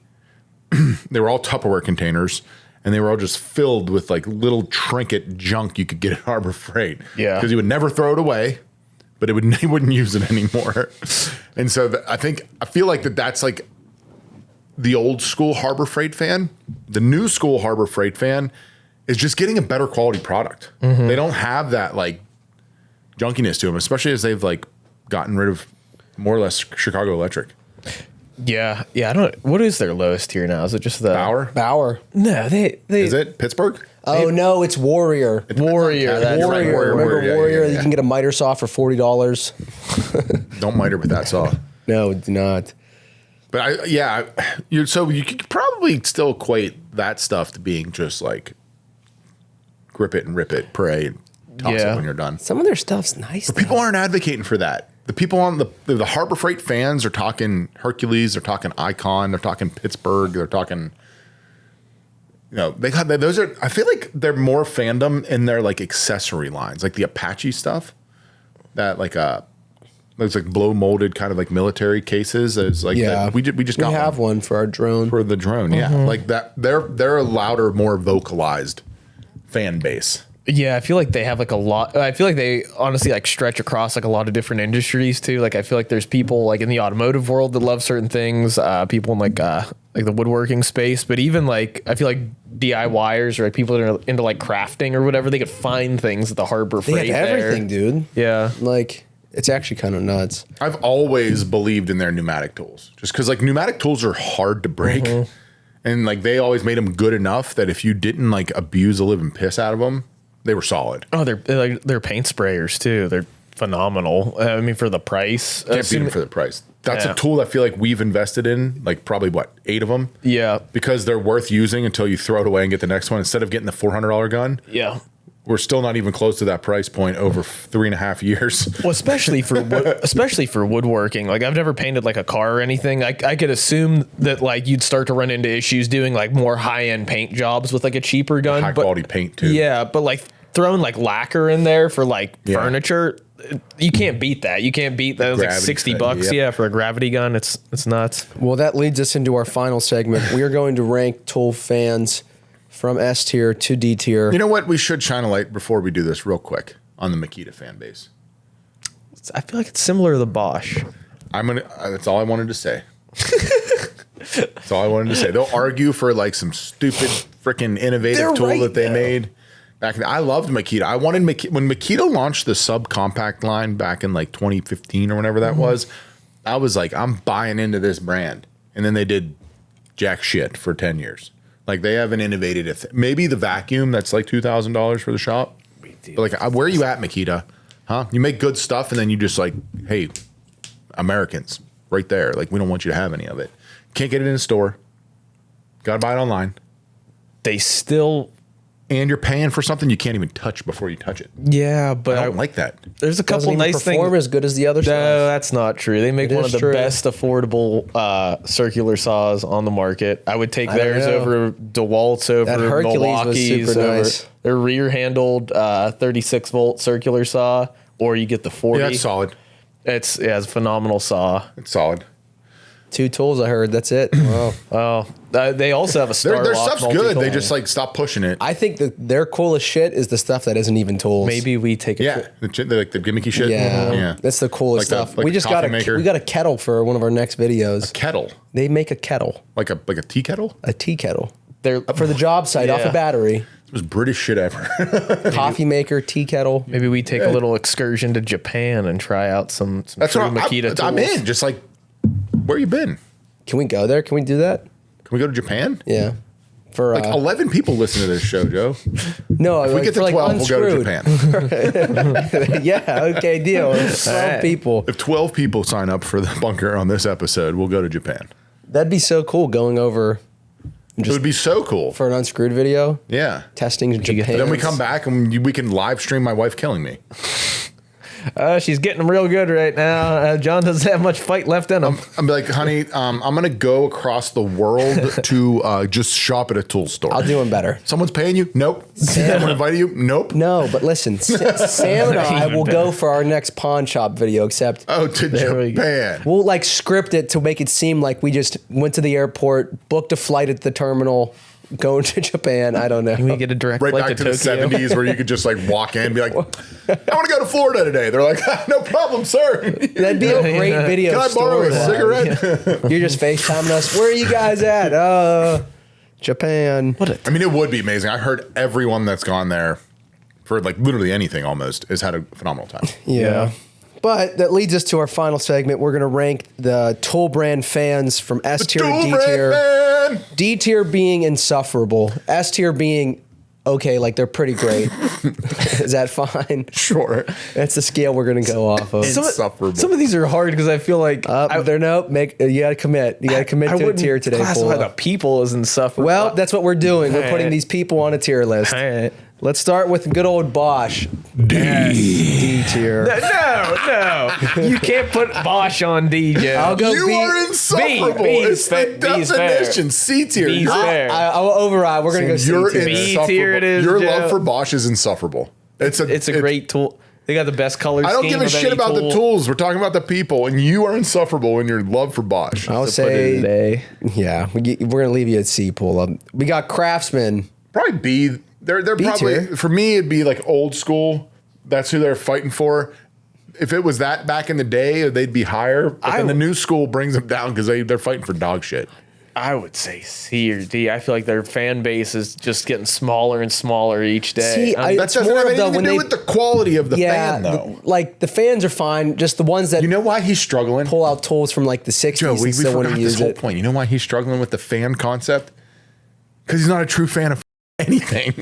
A: they were all Tupperware containers. And they were all just filled with like little trinket junk you could get at Harbor Freight.
C: Yeah.
A: Because he would never throw it away, but he wouldn't use it anymore. And so I feel like that's like the old school Harbor Freight fan. The new school Harbor Freight fan is just getting a better quality product. They don't have that like junkiness to them, especially as they've like gotten rid of more or less Chicago Electric.
C: Yeah. I don't. What is their lowest tier now? Is it just the
B: Bauer.
C: No, they.
A: Is it Pittsburgh?
B: Oh no, it's Warrior.
C: Warrior. That's
A: You're right,
B: Warrior. Remember Warrior?
A: yeah.
B: You can get a miter saw for $40.
A: Don't miter with that saw.
B: No, do not.
A: But so you could probably still equate that stuff to being just like grip it and rip it, pray, and toss it when you're done.
B: Some of their stuff's nice.
A: But people aren't advocating for that. The people on the Harbor Freight fans are talking Hercules, they're talking Icon, they're talking Pittsburgh, they're talking. They got those are. I feel like they're more fandom in their like accessory lines, like the Apache stuff, that like those like blow molded kind of like military cases. It's like we just got
B: have one for our drone.
A: for the drone. Yeah, like that. They're a louder, more vocalized fan base.
C: Yeah, I feel like they have like a lot. I feel like they honestly like stretch across like a lot of different industries too. Like I feel like there's people like in the automotive world that love certain things. People in like the woodworking space, but even like I feel like DIYers or like people that are into like crafting or whatever, they could find things at the Harbor Freight.
B: They have everything, dude.
C: Yeah,
B: Like it's actually kind of nuts.
A: I've always believed in their pneumatic tools, just because like pneumatic tools are hard to break, and like they always made them good enough that if you didn't like abuse the living piss out of them, they were solid.
C: Oh, they're paint sprayers too. They're phenomenal. I mean, for the price,
A: Can't beat them for the price. That's a tool I feel like we've invested in, like probably 8 of them.
C: Yeah,
A: Because they're worth using until you throw it away and get the next one. Instead of getting the $400 gun,
C: yeah.
A: we're still not even close to that price point over 3.5 years.
C: Well, especially for woodworking. Like I've never painted like a car or anything. I could assume that like you'd start to run into issues doing like more high end paint jobs with like a cheaper gun,
A: High quality paint too.
C: Yeah, but like throwing like lacquer in there for like furniture, you can't beat that. You can't beat that. It was like
A: Gravity
C: $60.
A: gun,
C: Yeah, for a gravity gun. It's nuts.
B: Well, that leads us into our final segment. We are going to rank tool fans from S tier to D tier.
A: You know what? We should shine a light before we do this real quick on the Makita fan base.
C: I feel like it's similar to the Bosch.
A: That's all I wanted to say. That's all I wanted to say. They'll argue for like some stupid freaking innovative tool that they made. I loved Makita. I wanted when Makita launched the subcompact line back in like 2015 or whenever that was. I was like, I'm buying into this brand, and then they did jack shit for 10 years. Like they haven't innovated a maybe the vacuum that's like $2,000 for the shop. But like, where are you at, Makita? Huh? You make good stuff, and then you just like, hey, Americans, right there. Like we don't want you to have any of it. Can't get it in a store. Got to buy it online.
C: They still.
A: And you're paying for something you can't even touch before you touch it.
C: Yeah, but
A: I don't like that.
C: There's a couple
B: Doesn't even
C: nice things.
B: perform as good as the other stuff.
C: No, that's not true. They make
B: It
C: one
B: is
C: of the
B: true.
C: best affordable circular saws on the market. I would take
B: I don't
C: theirs
B: know.
C: over DeWalt's, over
B: That Hercules was
C: Milwaukee's,
B: super
C: over
B: nice.
C: their rear-handled 36-volt circular saw, or you get the 40.
A: Yeah, it's solid.
C: It's a phenomenal saw.
A: It's solid.
B: 2 tools, I heard. That's it. Wow.
C: Oh, they also have a star
A: Their
C: lock
A: stuff's good.
C: multi-tool.
A: They just like stop pushing it.
B: I think that their coolest shit is the stuff that isn't even tools.
C: Maybe we take a
A: Yeah, they're like the gimmicky shit.
B: Yeah, that's the coolest
A: Like the-
B: stuff.
A: like
B: we
A: the
B: just got
A: coffee maker.
B: we got a kettle for one of our next videos.
A: kettle,
B: They make a kettle,
A: like a tea kettle.
B: a tea kettle
C: They're
B: for the job site off
C: Yeah.
B: a battery.
A: It was British shit ever.
B: Coffee maker, tea kettle.
C: Maybe we take a little excursion to Japan and try out some
A: That's
C: true
A: what
C: Makita tools.
A: I'm in. Just like, where you been?
B: Can we go there? Can we do that?
A: Can we go to Japan?
B: Yeah. For
A: Like 11 people listen to this show, Joe.
B: no,
A: If we get to 12, we'll go to Japan.
B: Yeah. Okay. Deal. 12 people.
A: If 12 people sign up for the bunker on this episode, we'll go to Japan.
B: That'd be so cool going over
A: It would be so cool.
B: for an unscrewed video.
A: Yeah.
B: Testing Japan.
A: Then we come back and we can live stream my wife killing me.
C: She's getting real good right now. John doesn't have much fight left in him.
A: I'm like, honey, I'm gonna go across the world to just shop at a tool store.
B: I'll do him better.
A: Someone's paying you? Nope. Someone invited you? Nope.
B: No, but listen, Sam and I will go for our next pawn shop video, except
A: Oh, to Japan.
B: we'll like script it to make it seem like we just went to the airport, booked a flight at the terminal, going to Japan. I don't know.
C: Can we get a direct
A: Right
C: flight
A: back to
C: to
A: the
C: Tokyo?
A: 70s where you could just like walk in and be like, I want to go to Florida today. They're like, no problem, sir.
B: That'd be a great video.
A: Can I borrow a
B: storyline.
A: cigarette?
B: You're just FaceTiming us. Where are you guys at? Japan.
A: I mean, it would be amazing. I heard everyone that's gone there for like literally anything almost has had a phenomenal time.
B: Yeah. But that leads us to our final segment. We're going to rank the tool brand fans from S tier to
A: Tool
B: D
A: brand
B: tier.
A: fan.
B: D tier being insufferable. S tier being okay, like they're pretty great. Is that fine?
A: Sure.
B: That's the scale we're going to go off of.
A: Insufferable.
C: Some of these are hard because I feel like
B: They're no, you got to commit. You got to commit to a
C: wouldn't
B: tier today,
C: classify
B: Paul.
C: the people as insufferable.
B: Well, that's what we're doing. We're putting
C: Alright.
B: these people on a tier list.
C: All right.
B: Let's start with good old Bosch. D tier.
C: No. You can't put Bosch on DJ.
B: I'll go
A: You
B: B.
A: are insufferable.
C: B is
A: It's the
C: B's fair.
A: definition. C tier.
C: B's
A: Your-
C: fair.
B: I'll override. We're going to go C
A: You're
B: tier.
C: B
A: insufferable.
C: tier it is,
A: Your
C: Joe.
A: love for Bosch is insufferable. It's a
C: great tool. They got the best color
A: I don't
C: scheme
A: give a
C: of
A: shit
C: any
A: about the
C: tool.
A: tools. We're talking about the people, and you are insufferable in your love for Bosch.
B: I'll
C: Put it
B: say,
C: today.
B: yeah, we're going to leave you at C, Paul. We got Craftsman.
A: Probably B. They're
B: B
A: probably
B: tier.
A: for me. It'd be like old school. That's who they're fighting for. If it was that back in the day, they'd be higher. But then the new school brings them down because they're fighting for dog shit.
C: I would say C or D. I feel like their fan base is just getting smaller and smaller each day.
B: See,
C: I'm-
A: That
B: It's
A: doesn't
B: more
A: have
B: of the-
A: anything
B: when
A: to do
B: they-
A: with the quality of the
B: Yeah,
A: fan, though.
B: like the fans are fine. Just the ones that
A: You know why he's struggling?
B: pull out tools from like the 60s
A: Joe, we
B: and still want
A: forgot
B: to
A: this
B: use
A: whole
B: it.
A: point. You know why he's struggling with the fan concept? Because he's not a true fan of anything.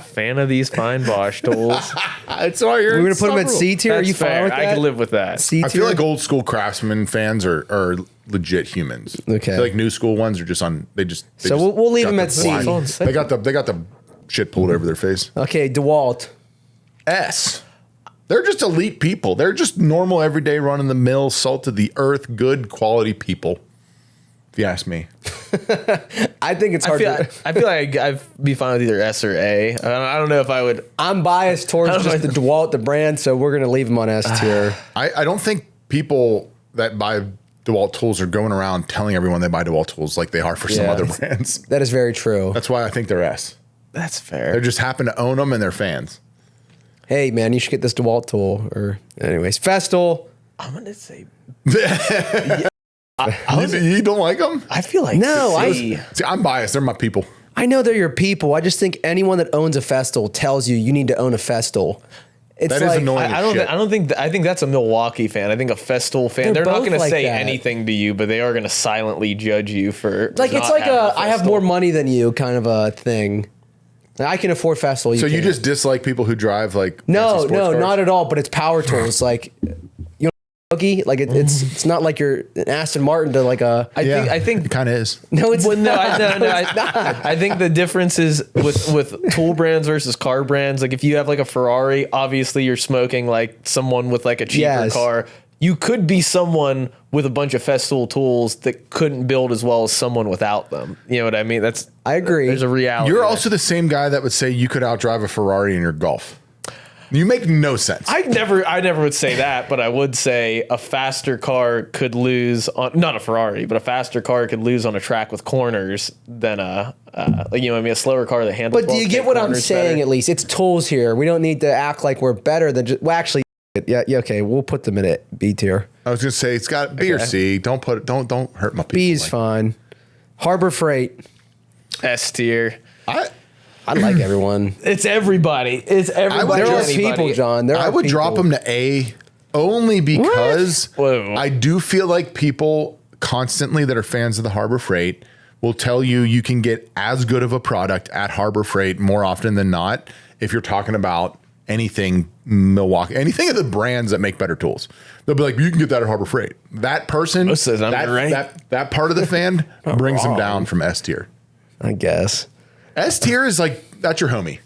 C: fan of these fine Bosch tools.
A: That's why you're
B: We're going to put them at C tier. Are
C: That's
B: you fine
C: fair.
B: with that?
C: I can live with that.
B: C
A: I
B: tier.
A: feel like old school Craftsman fans are legit humans.
B: Okay.
A: I feel like new school ones are just on. They just.
B: So we'll leave
A: got
B: them
A: the
B: at C.
A: blind- They got the shit pulled over their face.
B: Okay, DeWalt.
A: S. They're just elite people. They're just normal, everyday, run of the mill, salt of the earth, good quality people. If you ask me.
B: I think it's hard to.
C: I feel like I'd be fine with either S or A. I don't know if I would.
B: I'm biased towards just the DeWalt, the brand, so we're going to leave them on S tier.
A: I don't think people that buy DeWalt tools are going around telling everyone they buy DeWalt tools like they are for some
C: Yeah.
A: other brands.
B: That is very true.
A: That's why I think they're S.
C: That's
A: They
C: fair.
A: just happen to own them and they're fans.
B: Hey, man, you should get this DeWalt tool. Or, anyways, Festool.
C: I'm gonna say.
A: You don't like them?
C: I feel like
B: No,
C: C.
A: See, I'm biased. They're my people.
B: I know they're your people. I just think anyone that owns a Festool tells you need to own a Festool. It's
A: That is
B: like,
A: annoying.
C: I don't.
A: Shit.
C: I don't think. I think that's a Milwaukee fan. I think a Festool fan. They're not
B: both
C: going to
B: like
C: say
B: that.
C: anything to you, but they are going to silently judge you for.
B: Like it's
C: not
B: like
C: having
B: a I have
C: Festool.
B: more money than you kind of a thing. I can afford Festool.
A: So you
B: can't.
A: just dislike people who drive like fancy
B: no,
A: sports
B: no,
A: cars?
B: not at all. But it's power tools. Like you know, buggy. Like it's not like you're an Aston Martin to like a.
C: I think
A: it kind of is.
B: No, it's
C: Well, no,
B: not.
C: I think the difference is with tool brands versus car brands. Like if you have like a Ferrari, obviously you're smoking like someone with like a cheaper
B: Yes.
C: car. You could be someone with a bunch of Festool tools that couldn't build as well as someone without them. You know what I mean? That's
B: I agree.
C: There's a reality.
A: You're
C: there.
A: also the same guy that would say you could outdrive a Ferrari in your Golf. You make no sense.
C: I never would say that, but I would say a faster car could lose on not a Ferrari, but a faster car could lose on a track with corners than like, you know what I mean, a slower car that handles.
B: But do you get what I'm saying? At least it's tools here. We don't need to act like we're better than just. Well, actually, yeah. Okay, we'll put them in it B tier.
A: I was gonna say it's got B or C. Don't hurt my people.
B: B is
A: like-
B: fine. Harbor Freight.
C: S tier.
B: I like everyone.
C: It's everybody. It's everybody.
B: They're all
C: Anybody.
B: people, John. They're
A: I
B: all
A: would drop
B: people.
A: them to A only because
C: Whoa.
A: I do feel like people constantly that are fans of the Harbor Freight will tell you can get as good of a product at Harbor Freight more often than not if you're talking about anything Milwaukee, anything of the brands that make better tools. They'll be like, you can get that at Harbor Freight. That person,
C: Most of the time you're right.
A: that part of the fan brings them down from S tier.
B: I guess.
A: S tier is like, that's your homie.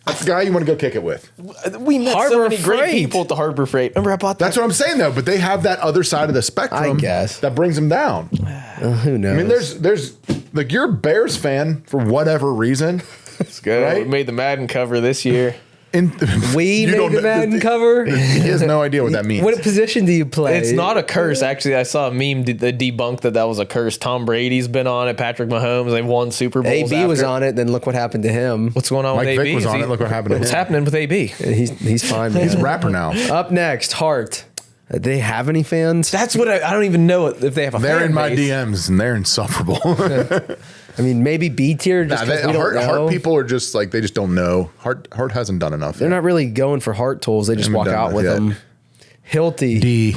A: That's the guy you want to go kick it with.
C: We met so
B: Harbor
C: many great
B: Freight.
C: people at the Harbor Freight. Remember I bought that?
A: That's what I'm saying though. But they have that other side of the spectrum.
B: I guess.
A: That brings them down.
B: Who knows?
A: I mean, there's like you're a Bears fan for whatever reason.
C: It's good.
A: Right?
C: We made the Madden cover this year.
B: We
A: You
B: made
A: don't
B: the
A: know-
B: Madden cover.
A: He has no idea what that means.
B: What position do you play?
C: It's not a curse. Actually, I saw a meme that debunked that was a curse. Tom Brady's been on it. Patrick Mahomes, they've won Super Bowls.
B: AB was
C: after.
B: on it. Then look what happened to him.
C: What's going on
A: Mike
C: with AB?
A: Vick was
C: Is
A: on
C: he-
A: it. Look what happened to
C: What's
A: him.
C: happening with AB?
B: He's fine. Man.
A: He's a rapper now.
B: Up next, Hart. Do they have any fans?
C: That's what I don't even know if they have a
A: They're
C: fan
A: in my
C: base.
A: DMs and they're insufferable.
B: I mean, maybe B tier. Just 'cause we don't know.
A: Heart people are just like they just don't know. Heart hasn't done enough.
B: They're not really going for Heart tools. They just
A: Haven't
B: walk
A: done
B: out
A: that
B: with
A: yet.
B: them. Hilti.
A: D.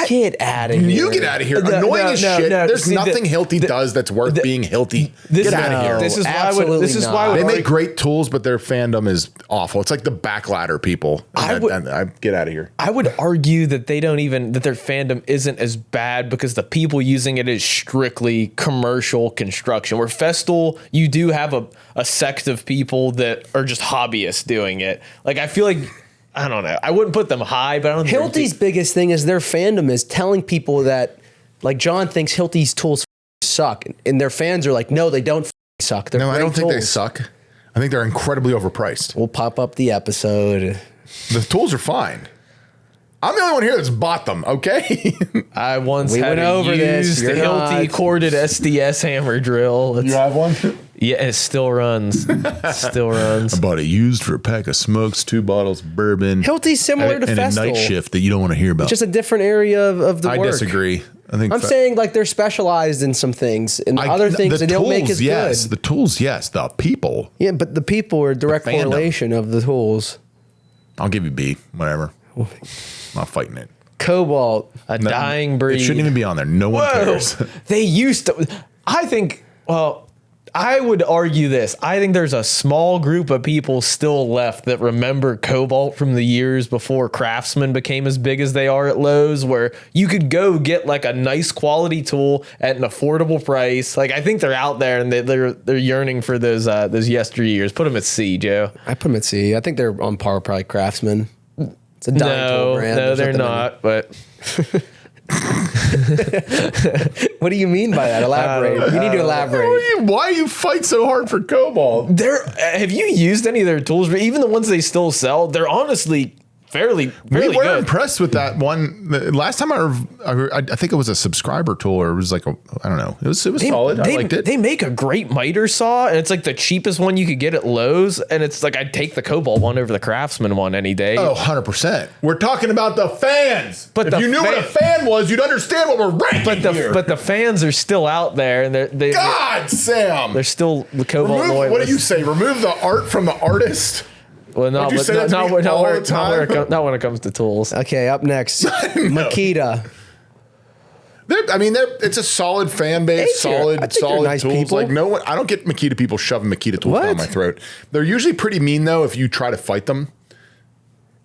B: Get out of here.
A: You get out of here. Annoying as shit. There's
C: See,
A: nothing Hilti does that's worth being Hilti. Get out of here.
C: This is why.
B: absolutely
C: This is why
B: not.
A: They
C: would
A: make great tools, but their fandom is awful. It's like the backladder people.
C: I would-
A: I get out of here.
C: I would argue that they don't even that their fandom isn't as bad because the people using it is strictly commercial construction. Where Festool, you do have a sect of people that are just hobbyists doing it. Like I feel like I don't know. I wouldn't put them high, but I don't. think
B: Hilti's biggest thing is their fandom is telling people that, like John thinks Hilti's tools suck, and their fans are like, no, they don't suck. They're
A: No, I
B: great
A: don't think they
B: tools.
A: suck. I think they're incredibly overpriced.
B: We'll pop up the episode.
A: The tools are fine. I'm the only one here that's bought them, okay?
C: I once
B: We
C: had
B: went
C: a
B: over this.
C: used
B: You're
C: Hilti
B: not.
C: corded SDS hammer drill. It's,
A: have one?
C: yeah, it still runs. Still runs.
A: I bought it used for a pack of smokes, 2 bottles of bourbon.
B: Hilti's similar to
A: and a night
B: Festool.
A: shift that you don't want to hear about.
B: Just a different area of the
A: I
B: work.
A: disagree. I think
B: I'm saying like they're specialized in some things, and other things
A: the
B: they don't make
A: tools,
B: as
A: yes.
B: good.
A: The tools, yes. The people,
B: Yeah, but the people are direct
A: fandom.
B: correlation of the tools.
A: I'll give you B. Whatever. Not fighting it.
B: Cobalt.
C: A dying breed.
A: It shouldn't even be on there. No one
C: Whoa.
A: cares.
C: They used to. I think, well, I would argue this. I think there's a small group of people still left that remember Cobalt from the years before Craftsman became as big as they are at Lowe's, where you could go get like a nice quality tool at an affordable price. Like I think they're out there and they're yearning for those yesteryears. Put them at C, Joe.
B: I put them at C. I think they're on par with probably Craftsman. It's a dying tool brand.
C: No,
B: There's
C: they're
B: nothing
C: not. But
B: What do you mean by that? Elaborate. You need to elaborate.
A: Why you fight so hard for Cobalt?
C: have you used any of their tools? Even the ones they still sell, they're honestly fairly
A: We were
C: good.
A: impressed with that one. The last time I think it was a subscriber tool, or it was like I don't know. It was solid. I liked it.
C: They make a great miter saw, and it's like the cheapest one you could get at Lowe's. And it's like I'd take the Cobalt one over the Craftsman one any day.
A: Oh, 100%. We're talking about the fans.
C: But
A: if
C: the
A: you knew what a fan was, you'd understand what we're ranking here.
C: But the fans are still out there, and
A: God, Sam.
C: they're still the Cobalt
A: What do
C: loyalists.
A: you say? Remove the art from the artist?
C: Well, no,
A: Don't you
C: but
A: say that to me all the time?
C: not when it comes to tools.
B: Okay, up next, Makita.
A: It's a solid fan base,
B: A tier. I
A: solid
B: think they're
A: solid
B: nice
A: tools.
B: people.
A: Like no one, I don't get Makita people shoving Makita tools
B: What?
A: down my throat. They're usually pretty mean though if you try to fight them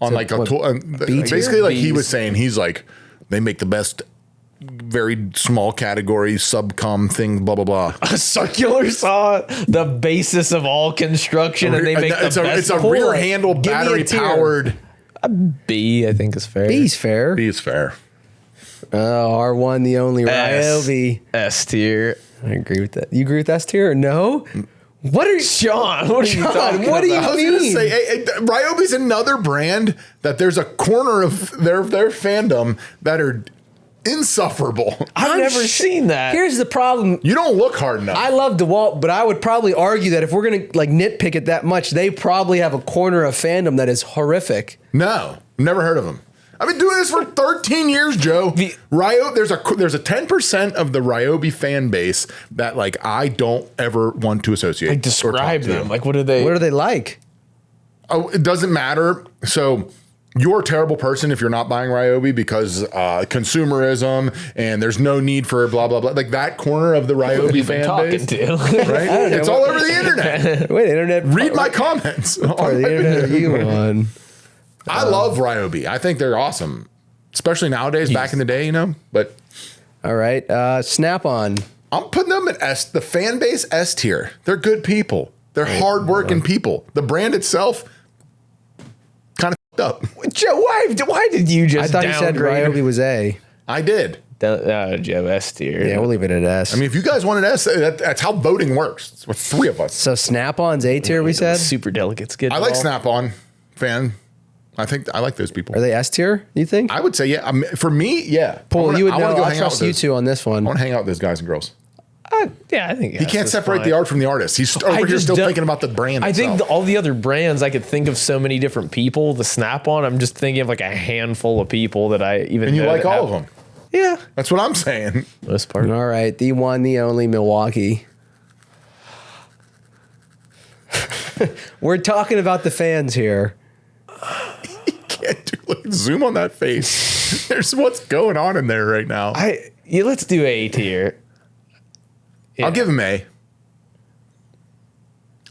A: on like a
B: what,
A: tool.
B: B tier?
A: Basically, like he
C: Bs.
A: was saying, he's like they make the best, very small category subcom thing. Blah blah blah.
C: A circular saw, the basis of all construction, and they make
A: it's
C: the
A: a
C: best
A: it's a
C: tool.
A: rear handle
B: Give me a
A: battery
B: tier.
A: powered.
C: B, I think is fair.
B: B's fair.
A: B is fair.
B: R1, the only Ryobi.
C: S tier.
B: I agree with that. You agree with S tier or no?
C: What are Sean? What are you
B: John,
C: talking
B: what do you
C: about?
A: I was gonna
B: mean?
A: say, Ryobi's another brand that there's a corner of their fandom that are insufferable.
C: I've never seen that.
B: Here's the problem.
A: You don't look hard enough.
B: I love DeWalt, but I would probably argue that if we're gonna like nitpick it that much, they probably have a corner of fandom that is horrific.
A: No, never heard of them. I've been doing this for 13 years, Joe. There's a 10% of the Ryobi fan base that like I don't ever want to associate.
C: Like
A: or
C: describe
A: talk to.
C: them. Like what are they?
B: What are they like?
A: Oh, it doesn't matter. So you're a terrible person if you're not buying Ryobi because consumerism and there's no need for blah blah blah. Like that corner of the Ryobi fan
C: talking
A: base,
C: to?
A: right? It's all over the internet.
B: Wait, internet.
A: Read my comments.
B: Or the internet are you on?
A: I love Ryobi. I think they're awesome, especially nowadays. Back in the day, But
B: All right, Snap-on.
A: I'm putting them at S. The fan base S tier. They're good people. They're hardworking people. The brand itself kind of fucked up.
C: Joe, why did you just?
B: I thought you said Ryobi was A.
A: I did.
C: Joe S tier.
B: Yeah, we'll leave it at S.
A: I mean, if you guys want an S, that's how voting works. It's with 3 of us.
B: So Snap-on's A tier, we said?
C: Super delegates get.
A: I like Snap-on fan. I think I like those people.
B: Are they S tier, you think?
A: I would say, yeah. For me, yeah.
B: Paul, you would know.
A: Go
B: I'll trust you two on this one.
A: I want to hang out with those guys and girls.
C: Yeah, I think
A: He can't separate the art from the artist. He's over here still thinking about the brand.
C: I
A: itself.
C: think all the other brands, I could think of so many different people. The Snap-on, I'm just thinking of like a handful of people that I even.
A: And you
C: know
A: like
C: that
A: all
C: have-
A: of them.
C: Yeah,
A: That's what I'm saying.
C: most part.
B: All right, the one, the only Milwaukee. We're talking about the fans here.
A: Can't do, look, zoom on that face. There's what's going on in there right now.
C: Let's do A tier.
A: I'll give them A.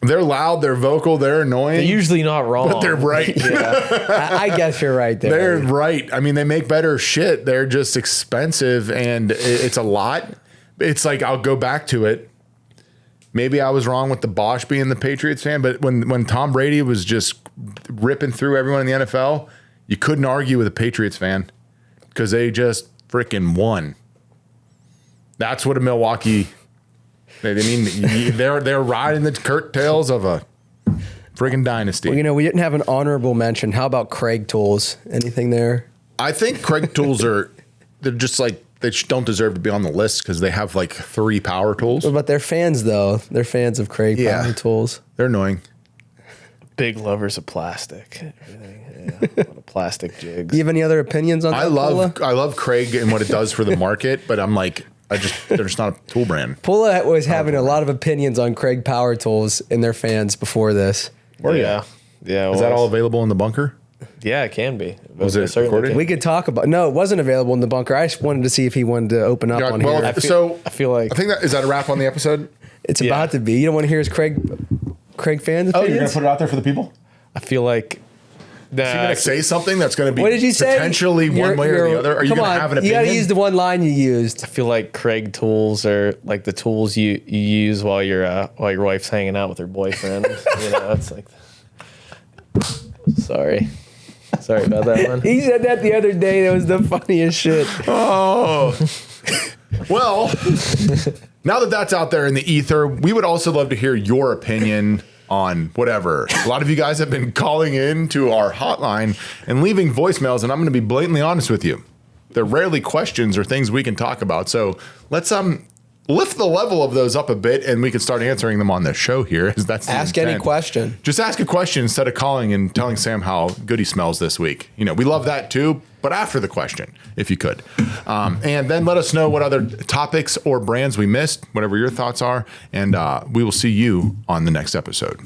A: They're loud, they're vocal, they're annoying.
C: They're usually not wrong,
A: but they're right.
B: I guess you're right there.
A: They're right. I mean, they make better shit. They're just expensive and it's a lot. It's like, I'll go back to it. Maybe I was wrong with the Bosch being the Patriots fan, but when Tom Brady was just ripping through everyone in the NFL, you couldn't argue with a Patriots fan because they just freaking won. That's what a Milwaukee. They're riding the curtails of a friggin' dynasty.
B: Well, we didn't have an honorable mention. How about Craig Tools? Anything there?
A: I think Craig tools they're just like, they don't deserve to be on the list because they have like 3 power tools.
B: But they're fans, though. They're fans of Craig Power Tools.
A: They're annoying.
C: Big lovers of plastic. Everything. Yeah, a lot of plastic jigs.
B: Do you have any other opinions on that?
A: I love Craig and what it does for the market, but I'm like, they're just not a tool brand.
B: Pula was having a lot of opinions on Craig Power Tools and their fans before this.
C: Yeah.
A: Is that all available in the bunker?
C: Yeah, it can be.
A: Was it
C: certainly
A: recorded?
C: can.
B: We could talk about. No, it wasn't available in the bunker. I just wanted to see if he wanted to open up on here.
C: I feel like
A: I think is that a wrap on the episode?
B: It's about to be. You don't want to hear his Craig fans' opinions?
A: Oh, you're gonna put it out there for the people?
C: I feel like.
A: You're gonna say something that's gonna be
B: What did you say?
A: potentially one way or the other? Are you gonna have an opinion?
B: You gotta use the one line you used.
C: I feel like Craig tools are like the tools you use while your wife's hanging out with her boyfriend. It's like. Sorry about that one.
B: He said that the other day. That was the funniest shit.
A: Oh. Well, now that that's out there in the ether, we would also love to hear your opinion on whatever. A lot of you guys have been calling in to our hotline and leaving voicemails, and I'm going to be blatantly honest with you. They're rarely questions or things we can talk about. So let's lift the level of those up a bit, and we can start answering them on the show here. As that's the
B: Ask
A: intent.
B: any question.
A: Just ask a question instead of calling and telling Sam how good he smells this week. We love that too, but after the question, if you could. And then let us know what other topics or brands we missed, whatever your thoughts are, and we will see you on the next episode.